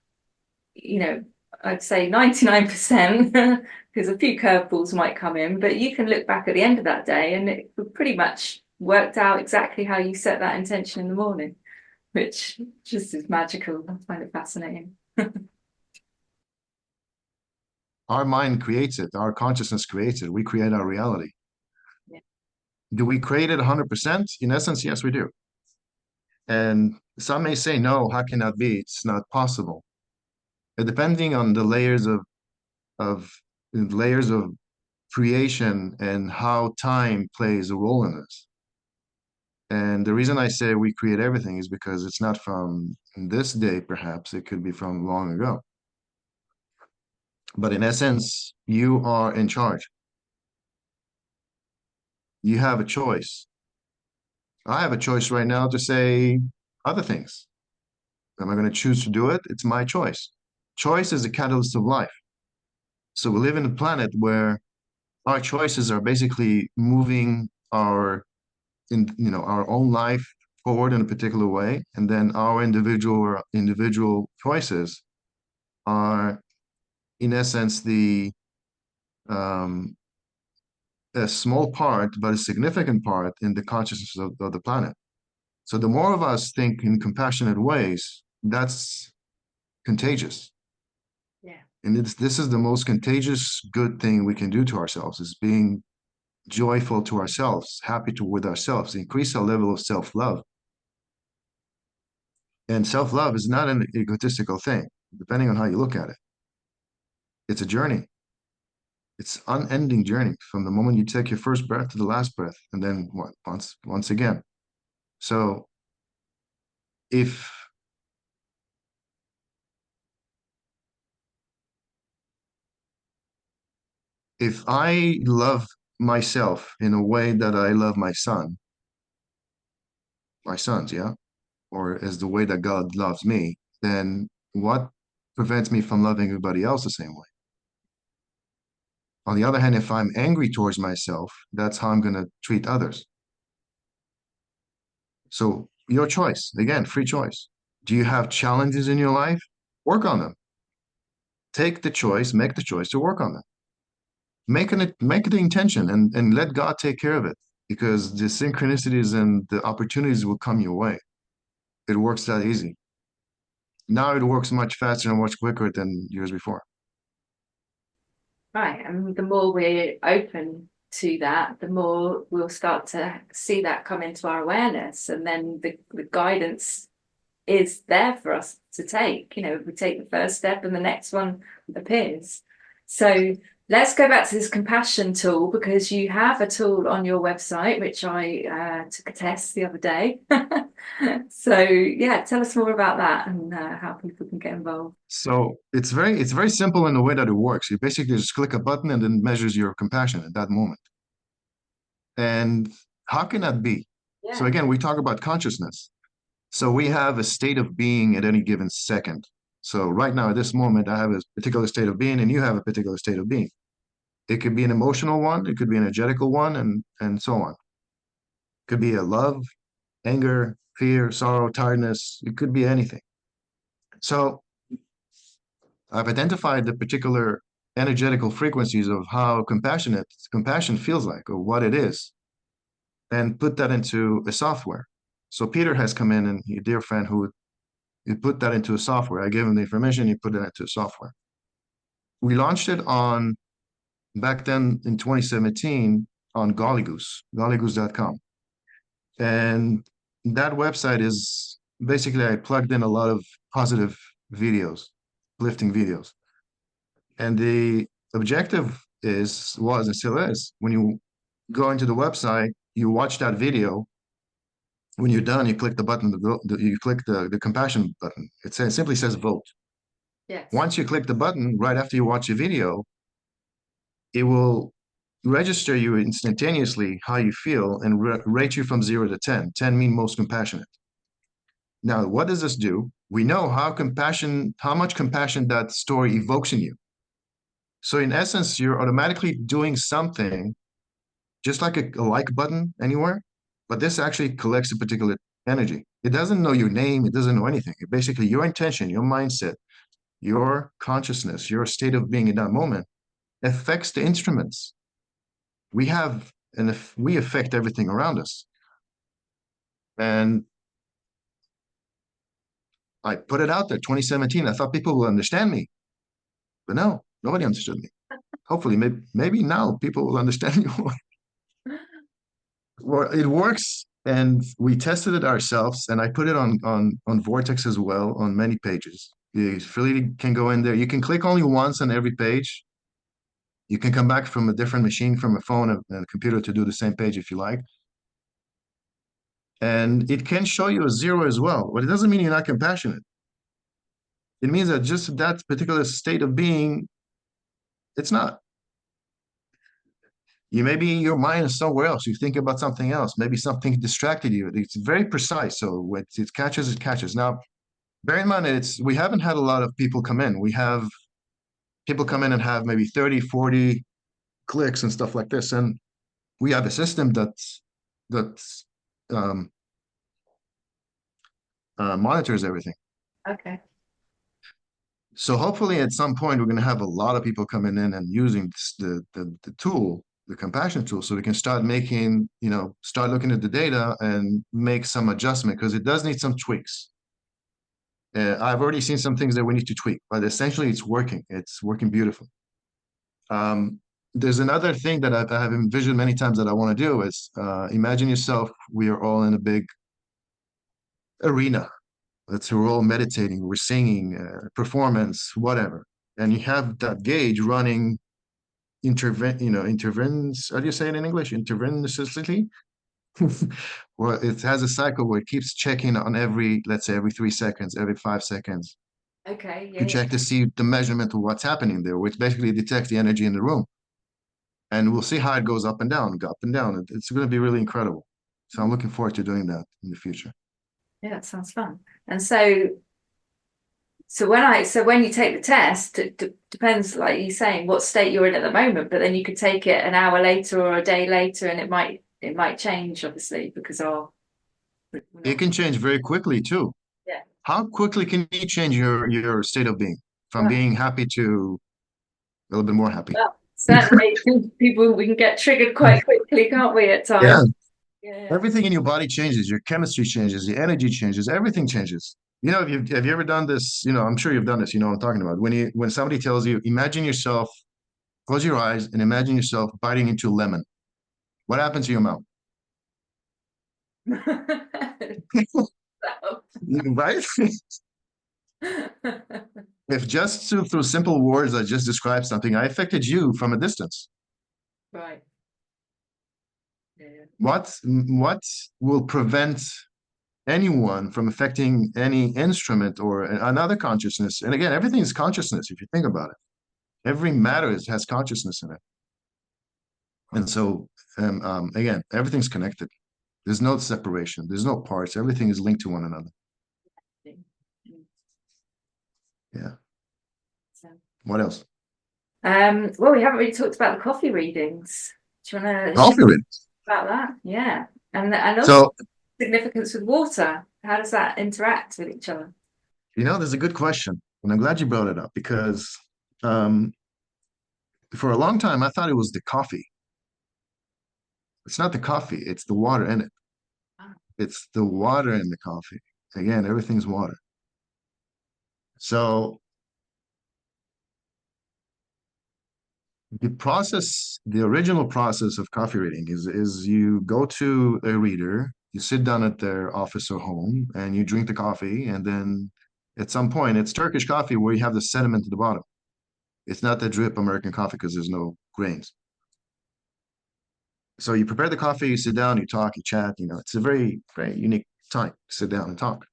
Speaker 1: I'd say 99%, because a few curveballs might come in, but you can look back at the end of that day and it pretty much worked out exactly how you set that intention in the morning, which just is magical. I find it fascinating.
Speaker 2: Our mind creates it, our consciousness creates it, we create our reality.
Speaker 1: Yeah.
Speaker 2: Do we create it 100%? In essence, yes, we do. And some may say, no, how can that be? It's not possible. Depending on the of layers of creation and how time plays a role in this. And the reason I say we create everything is because it's not from this day, perhaps, it could be from long ago. But in essence, you are in charge. You have a choice. I have a choice right now to say other things. Am I going to choose to do it? It's my choice. Choice is the catalyst of life. So we live in a planet where our choices are basically moving our own life forward in a particular way, and then our individual choices are, in essence, the um, a small part, but a significant part in the consciousness of the planet. So the more of us think in compassionate ways, that's contagious.
Speaker 1: Yeah.
Speaker 2: And this is the most contagious good thing we can do to ourselves is being joyful to ourselves, happy with ourselves, increase our level of self-love. And self-love is not an egotistical thing, depending on how you look at it. It's a journey. It's unending journey from the moment you take your first breath to the last breath, and then once again. So if I love myself in a way that I love my sons, yeah, or as the way that God loves me, then what prevents me from loving everybody else the same way? On the other hand, if I'm angry towards myself, that's how I'm going to treat others. So your choice, again, free choice. Do you have challenges in your life? Work on them. Take the choice, make the choice to work on them. Make it the intention and let God take care of it because the synchronicities and the opportunities will come your way. It works that easy. Now it works much faster and much quicker than years before.
Speaker 1: Right. And the more we're open to that, the more we'll start to see that come into our awareness. And then the guidance is there for us to take. You know, we take the first step and the next one appears. So let's go back to this compassion tool because you have a tool on your website, which I took a test the other day. So yeah, tell us more about that and how people can get involved.
Speaker 2: So it's very simple in the way that it works. You basically just click a button and then measures your compassion at that moment. And how can that be? So
Speaker 1: Yeah.
Speaker 2: again, we talk about consciousness. So we have a state of being at any given second. So right now, at this moment, I have a particular state of being, and you have a particular state of being. It could be an emotional one, it could be an energetical one, and so on. It could be a love, anger, fear, sorrow, tiredness. It could be anything. So I've identified the particular energetical frequencies of how compassion feels like, or what it is, and put that into a software. So Peter has come in, and a dear friend who he put that into a software. I gave him the information, he put it into a software. We launched it on back then in 2017 on gollygoose.com. And that website is basically I plugged in a lot of positive videos, lifting videos. And the objective was and still is when you go into the website, you watch that video. When you're done, you click the button, you click the compassion button. It simply says vote.
Speaker 1: Yes.
Speaker 2: Once you click the button right after you watch a video, it will register you instantaneously how you feel and rate you from 0 to 10. 10 mean most compassionate. Now, what does this do? We know how much compassion that story evokes in you. So in essence, you're automatically doing something just like a like button anywhere, but this actually collects a particular energy. It doesn't know your name, it doesn't know anything. It basically, your intention, your mindset, your consciousness, your state of being in that moment affects the instruments. We have, and if we affect everything around us. And I put it out there, 2017. I thought people will understand me, but no, nobody understood me. Hopefully, maybe now people will understand you more. Well, it works, and we tested it ourselves, and I put it on Vortex as well on many pages. You really can go in there. You can click only once on every page. You can come back from a different machine, from a phone and a computer to do the same page if you like. And it can show you a 0 as well, but it doesn't mean you're not compassionate. It means that just that particular state of being, it's not. You maybe your mind is somewhere else. You think about something else. Maybe something distracted you. It's very precise. So when it catches, it catches. Now, bear in mind, we haven't had a lot of people come in. We have people come in and have maybe 30, 40 clicks and stuff like this. And we have a system that's um, monitors everything.
Speaker 1: Okay.
Speaker 2: So hopefully at some point we're going to have a lot of people coming in and using the tool, the compassion tool, so we can start making, start looking at the data and make some adjustment because it does need some tweaks. I've already seen some things that we need to tweak, but essentially it's working. It's working beautifully. There's another thing that I have envisioned many times that I want to do is imagine yourself, we are all in a big arena. We're all meditating, we're singing, performance, whatever. And you have that gauge running intervenes. How do you say it in English? Intravenously. Well, it has a cycle where it keeps checking on every, let's say, every 3 seconds, every 5 seconds,
Speaker 1: Okay,
Speaker 2: to
Speaker 1: yeah, yeah.
Speaker 2: check to see the measurement of what's happening there, which basically detects the energy in the room. And we'll see how it goes up and down, up and down. It's going to be really incredible. So I'm looking forward to doing that in the future.
Speaker 1: Yeah, that sounds fun. And so when you take the test, it depends, like you're saying, what state you're in at the moment. But then you could take it an hour later or a day later, and it might change, obviously, because we're
Speaker 2: It
Speaker 1: not.
Speaker 2: can change very quickly too.
Speaker 1: Yeah.
Speaker 2: How quickly can you change your state of being from
Speaker 1: Well,
Speaker 2: being happy to a little bit more happy?
Speaker 1: well, certainly people we can get triggered quite quickly, can't we, at
Speaker 2: Yeah.
Speaker 1: times? Yeah.
Speaker 2: Everything in your body changes, your chemistry changes, the energy changes, everything changes. Have you ever done this? I'm sure you've done this, you know what I'm talking about. When somebody tells you, imagine yourself, close your eyes and imagine yourself biting into a lemon. What happens to your mouth? Right? If just through simple words I just described something, I affected you from a distance.
Speaker 1: Right. Yeah.
Speaker 2: What will prevent anyone from affecting any instrument or another consciousness? And again, everything is consciousness if you think about it. Every matter has consciousness in it. And so, again, everything's connected. There's no separation. There's no parts. Everything is linked to one another. Yeah.
Speaker 1: So,
Speaker 2: What else?
Speaker 1: well, we haven't really talked about the coffee readings. Do you want to share
Speaker 2: Coffee readings.
Speaker 1: about that? Yeah. And also
Speaker 2: So,
Speaker 1: significance with water. How does that interact with each other?
Speaker 2: there's a good question. And I'm glad you brought it up because um, for a long time, I thought it was the coffee. It's not the coffee, it's the water in it.
Speaker 1: Ah,
Speaker 2: It's the water in the coffee. Again, everything's water. So the original process of coffee reading is you go to a reader, you sit down at their office or home, and you drink the coffee, and then at some point, it's Turkish coffee where you have the sediment at the bottom. It's not the drip American coffee because there's no grains. So you prepare the coffee, you sit down, you talk, you chat. It's a very, very unique time to sit down and talk.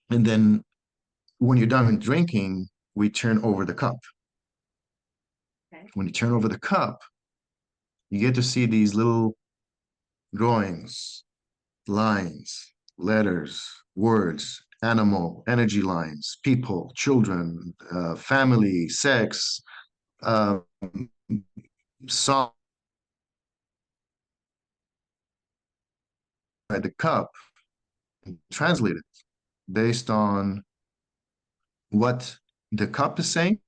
Speaker 2: And then when you're done with drinking, we turn over the cup.
Speaker 1: okay.
Speaker 2: When you turn over the cup, you get to see these little drawings, lines, letters, words, animal, energy lines, people, children, family, sex, uh, song, the cup, translated based on what the cup is saying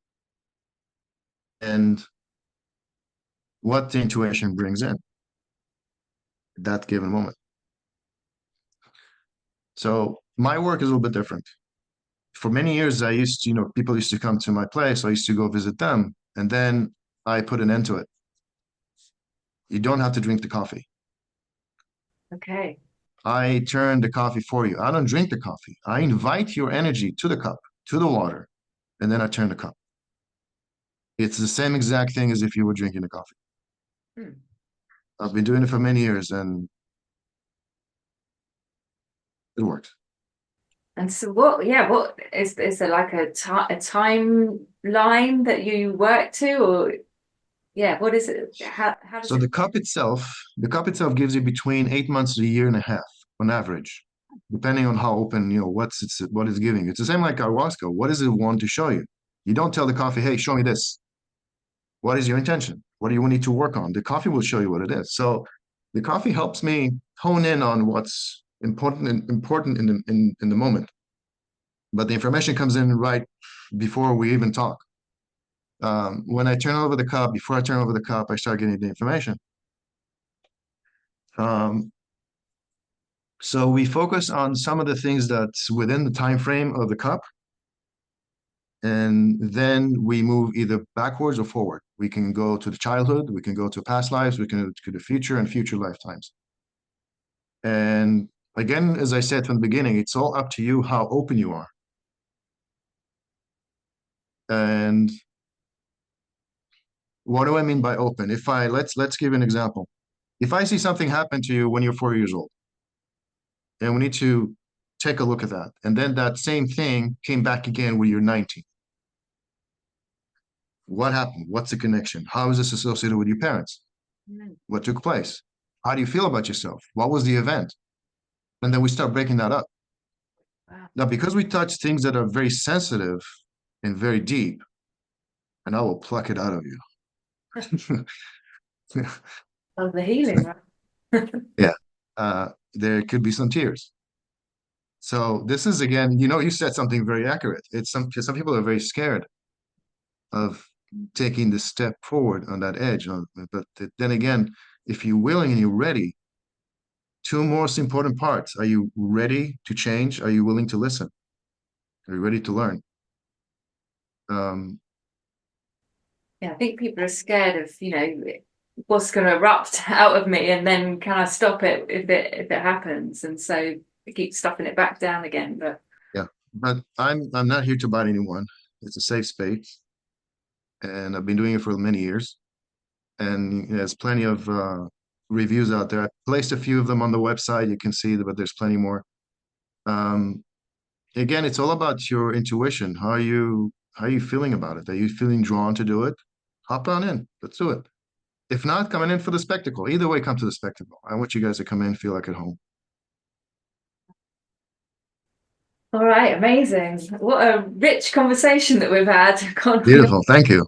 Speaker 2: and what the intuition brings in at that given moment. So my work is a little bit different. For many years, people used to come to my place. I used to go visit them, and then I put an end to it. You don't have to drink the coffee.
Speaker 1: Okay.
Speaker 2: I turn the coffee for you. I don't drink the coffee. I invite your energy to the cup, to the water, and then I turn the cup. It's the same exact thing as if you were drinking the coffee.
Speaker 1: Hmm.
Speaker 2: I've been doing it for many years, and it works.
Speaker 1: And so what is there like a timeline that you work to, or yeah, what is it? How does
Speaker 2: So
Speaker 1: it?
Speaker 2: the cup itself gives you between 8 months to a year and a half on average, depending on how open, what it's giving you. It's the same like ayahuasca. What does it want to show you? You don't tell the coffee, hey, show me this. What is your intention? What do you need to work on? The coffee will show you what it is. So the coffee helps me hone in on what's important in the moment. But the information comes in right before we even talk. When I turn over the cup, before I turn over the cup, I start getting the information. Um, so we focus on some of the things that's within the time frame of the cup, and then we move either backwards or forward. We can go to the childhood, we can go to past lives, we can go to the future and future lifetimes. And again, as I said from the beginning, it's all up to you how open you are. And What do I mean by open? If I let's give an example. If I see something happen to you when you're 4 years old, and we need to take a look at that, and then that same thing came back again when you're 19. What happened? What's the connection? How is this associated with your parents?
Speaker 1: Mm.
Speaker 2: What took place? How do you feel about yourself? What was the event? And then we start breaking that up.
Speaker 1: Wow.
Speaker 2: Now, because we touch things that are very sensitive and very deep, and I will pluck it out of you.
Speaker 1: Oh, the healing, right?
Speaker 2: Yeah. There could be some tears. So this is again, you said something very accurate. It's some people are very scared of taking the step forward on that edge. But then again, if you're willing and you're ready, two most important parts. Are you ready to change? Are you willing to listen? Are you ready to learn? Um,
Speaker 1: Yeah, I think people are scared of, what's going to erupt out of me, and then can I stop it if it happens? And so I keep stuffing it back down again. But
Speaker 2: yeah, but I'm not here to bite anyone. It's a safe space, and I've been doing it for many years. And there's plenty of reviews out there. I placed a few of them on the website. You can see, but there's plenty more. Um, Again, it's all about your intuition. How are you feeling about it? Are you feeling drawn to do it? Hop on in. Let's do it. If not, coming in for the spectacle. Either way, come to the spectacle. I want you guys to come in, feel like at home.
Speaker 1: all right, amazing. What a rich conversation that we've had. God,
Speaker 2: Beautiful. Thank you.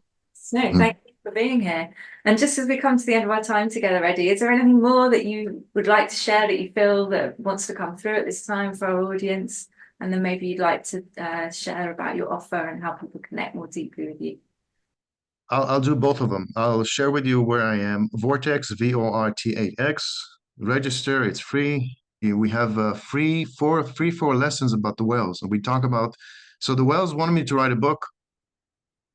Speaker 1: no,
Speaker 2: Mm.
Speaker 1: thank you for being here. And just as we come to the end of our time together, Eddie, is there anything more that you would like to share that you feel that wants to come through at this time for our audience? And then maybe you'd like to share about your offer and how people connect more deeply with you.
Speaker 2: I'll do both of them. I'll share with you where I am. Vortex, VORT8X. Register. It's free. We have four lessons about the whales. And we talk about, so the whales wanted me to write a book,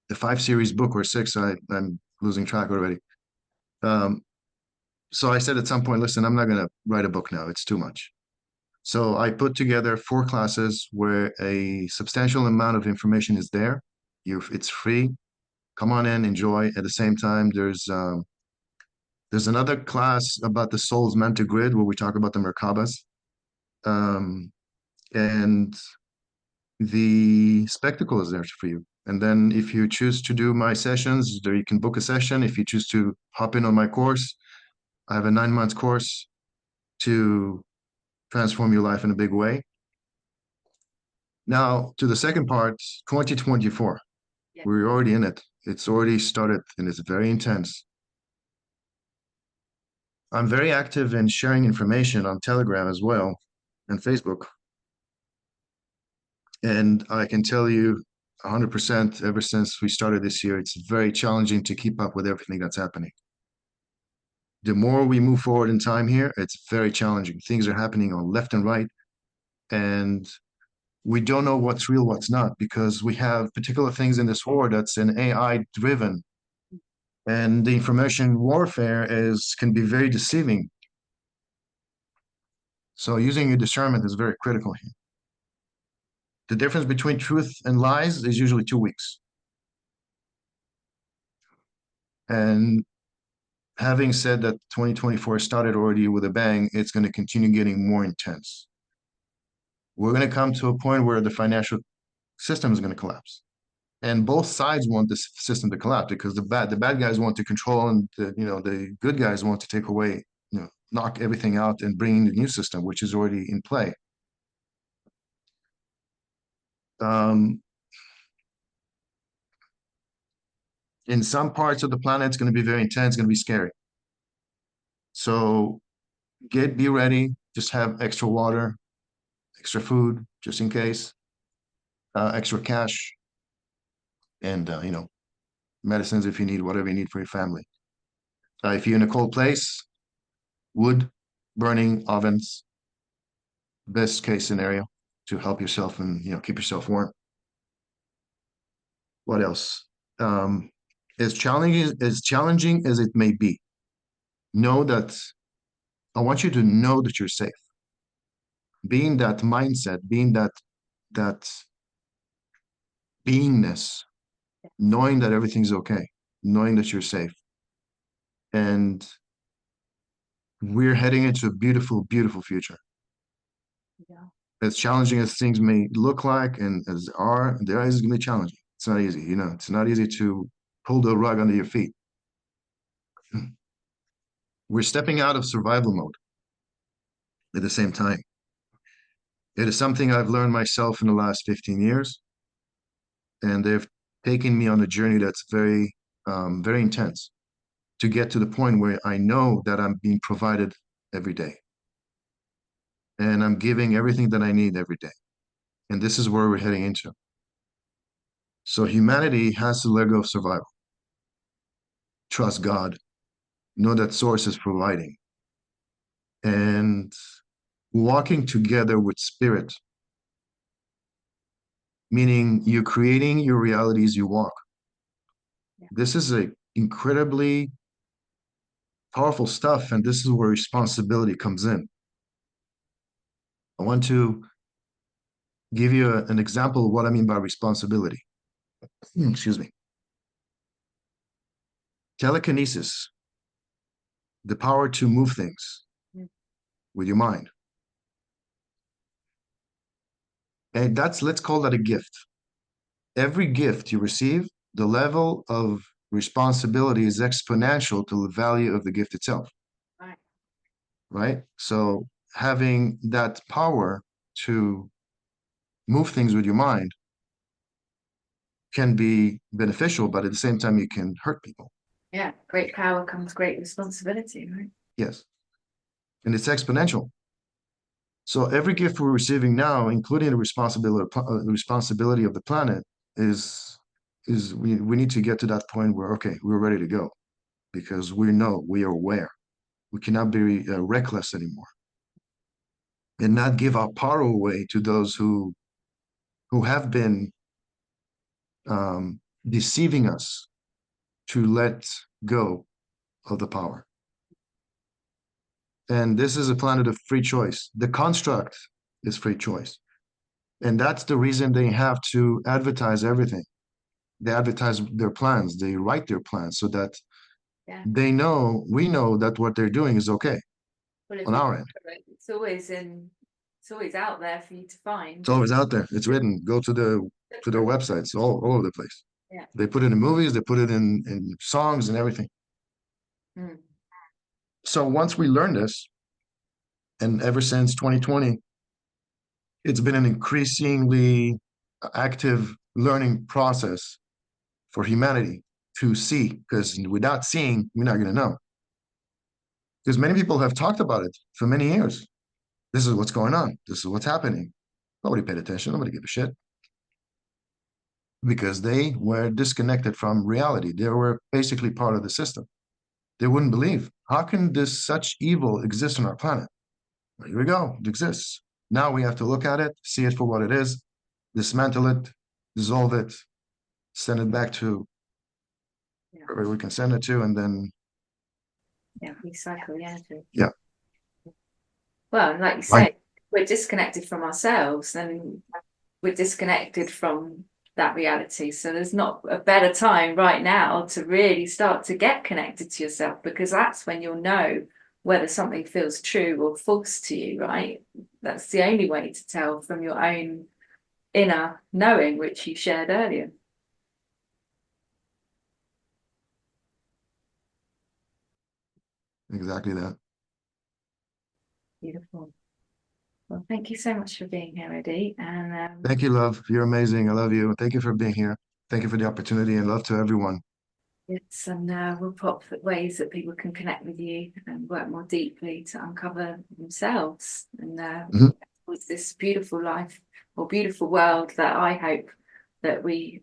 Speaker 2: the 5 series book or six. I'm losing track already. Um, so I said at some point, listen, I'm not going to write a book now. It's too much. So I put together 4 classes where a substantial amount of information is there. It's free. Come on in, enjoy. At the same time, there's another class about the soul's mental grid where we talk about the Merkabas. Um, and the spectacle is there for you. And then if you choose to do my sessions, there you can book a session. If you choose to hop in on my course, I have a 9 month course to transform your life in a big way. Now, to the second part, 2024.
Speaker 1: Yeah.
Speaker 2: We're already in it. It's already started and it's very intense. I'm very active in sharing information on Telegram as well and Facebook. And I can tell you 100% ever since we started this year, it's very challenging to keep up with everything that's happening. The more we move forward in time here, it's very challenging. Things are happening on left and right. And we don't know what's real, what's not, because we have particular things in this war that's an AI driven. And the information warfare can be very deceiving. So using your discernment is very critical here. The difference between truth and lies is usually 2 weeks. And having said that 2024 started already with a bang, it's going to continue getting more intense. We're going to come to a point where the financial system is going to collapse. And both sides want this system to collapse because the bad guys want to control and the good guys want to take away, knock everything out and bring in the new system, which is already in play. In some parts of the planet, it's going to be very intense, it's going to be scary. So be ready, just have extra water, extra food, just in case, extra cash, and medicines if you need, whatever you need for your family. If you're in a cold place, wood, burning ovens, best case scenario to help yourself and keep yourself warm. What else? As challenging as it may be, know that I want you to know that you're safe. Being that mindset, being that beingness, knowing that everything's okay. knowing that you're safe. And we're heading into a beautiful, beautiful future.
Speaker 1: Yeah.
Speaker 2: As challenging as things may look like and as are, there is going to be challenging. It's not easy, it's not easy to pull the rug under your feet. We're stepping out of survival mode at the same time. It is something I've learned myself in the last 15 years, and they've taken me on a journey that's very, very intense to get to the point where I know that I'm being provided every day. And I'm giving everything that I need every day. And this is where we're heading into. So humanity has to let go of survival. Trust God. Know that source is providing. And walking together with spirit, meaning you're creating your reality as you walk.
Speaker 1: Yeah.
Speaker 2: This is a incredibly powerful stuff, and this is where responsibility comes in. I want to give you an example of what I mean by responsibility. Excuse me. Telekinesis, the power to move things with your mind. And let's call that a gift. Every gift you receive, the level of responsibility is exponential to the value of the gift itself.
Speaker 1: Right.
Speaker 2: Right? So having that power to move things with your mind can be beneficial, but at the same time, you can hurt people.
Speaker 1: Yeah. Great power comes great responsibility, right?
Speaker 2: Yes. And it's exponential. So every gift we're receiving now, including the responsibility of the planet, is we need to get to that point where, okay, we're ready to go, because we know, we are aware. We cannot be reckless anymore, and not give our power away to those who have been deceiving us to let go of the power. And this is a planet of free choice. The construct is free choice. And that's the reason they have to advertise everything. They advertise their plans, they write their plans so that we know that what they're doing is okay on our end.
Speaker 1: It's always out there for you to find.
Speaker 2: It's always out there. It's written. Go to their websites all over the place.
Speaker 1: Yeah.
Speaker 2: They put it in movies, they put it in songs and everything. So once we learn this, and ever since 2020, it's been an increasingly active learning process for humanity to see, because without seeing, we're not going to know. Because many people have talked about it for many years. This is what's going on. This is what's happening. Nobody paid attention. Nobody gave a shit. Because they were disconnected from reality. They were basically part of the system. They wouldn't believe, how can such evil exist on our planet? Well, here we go. It exists. Now we have to look at it, see it for what it is, dismantle it, dissolve it, send it back to where we can send it to, and then
Speaker 1: recycle the energy.
Speaker 2: Yeah.
Speaker 1: Well, like you say, we're disconnected from ourselves, and we're disconnected from that reality. So there's not a better time right now to really start to get connected to yourself, because that's when you'll know whether something feels true or false to you, right? That's the only way to tell from your own inner knowing, which you shared earlier.
Speaker 2: Exactly that.
Speaker 1: Beautiful. Well, thank you so much for being here, Eddie. And
Speaker 2: thank you, love. You're amazing. I love you. Thank you for being here. Thank you for the opportunity, and love to everyone.
Speaker 1: Yes, and we'll pop ways that people can connect with you and work more deeply to uncover themselves and with this beautiful life or beautiful world that I hope that we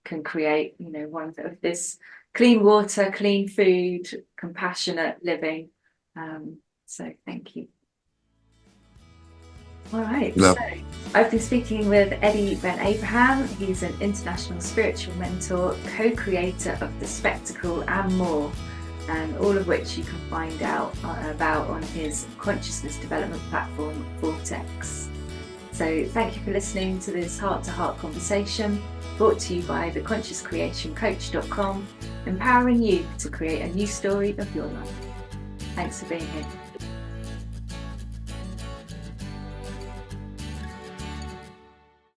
Speaker 1: can create. One of this clean water, clean food, compassionate living. So thank you. All right, so I've been speaking with Eddie BenAbraham. He's an international spiritual mentor, co-creator of The Spectacle and more, and all of which you can find out about on his consciousness development platform, Vortex. So thank you for listening to this heart-to-heart conversation, brought to you by theconsciouscreationcoach.com. empowering you to create a new story of your life. Thanks for being here.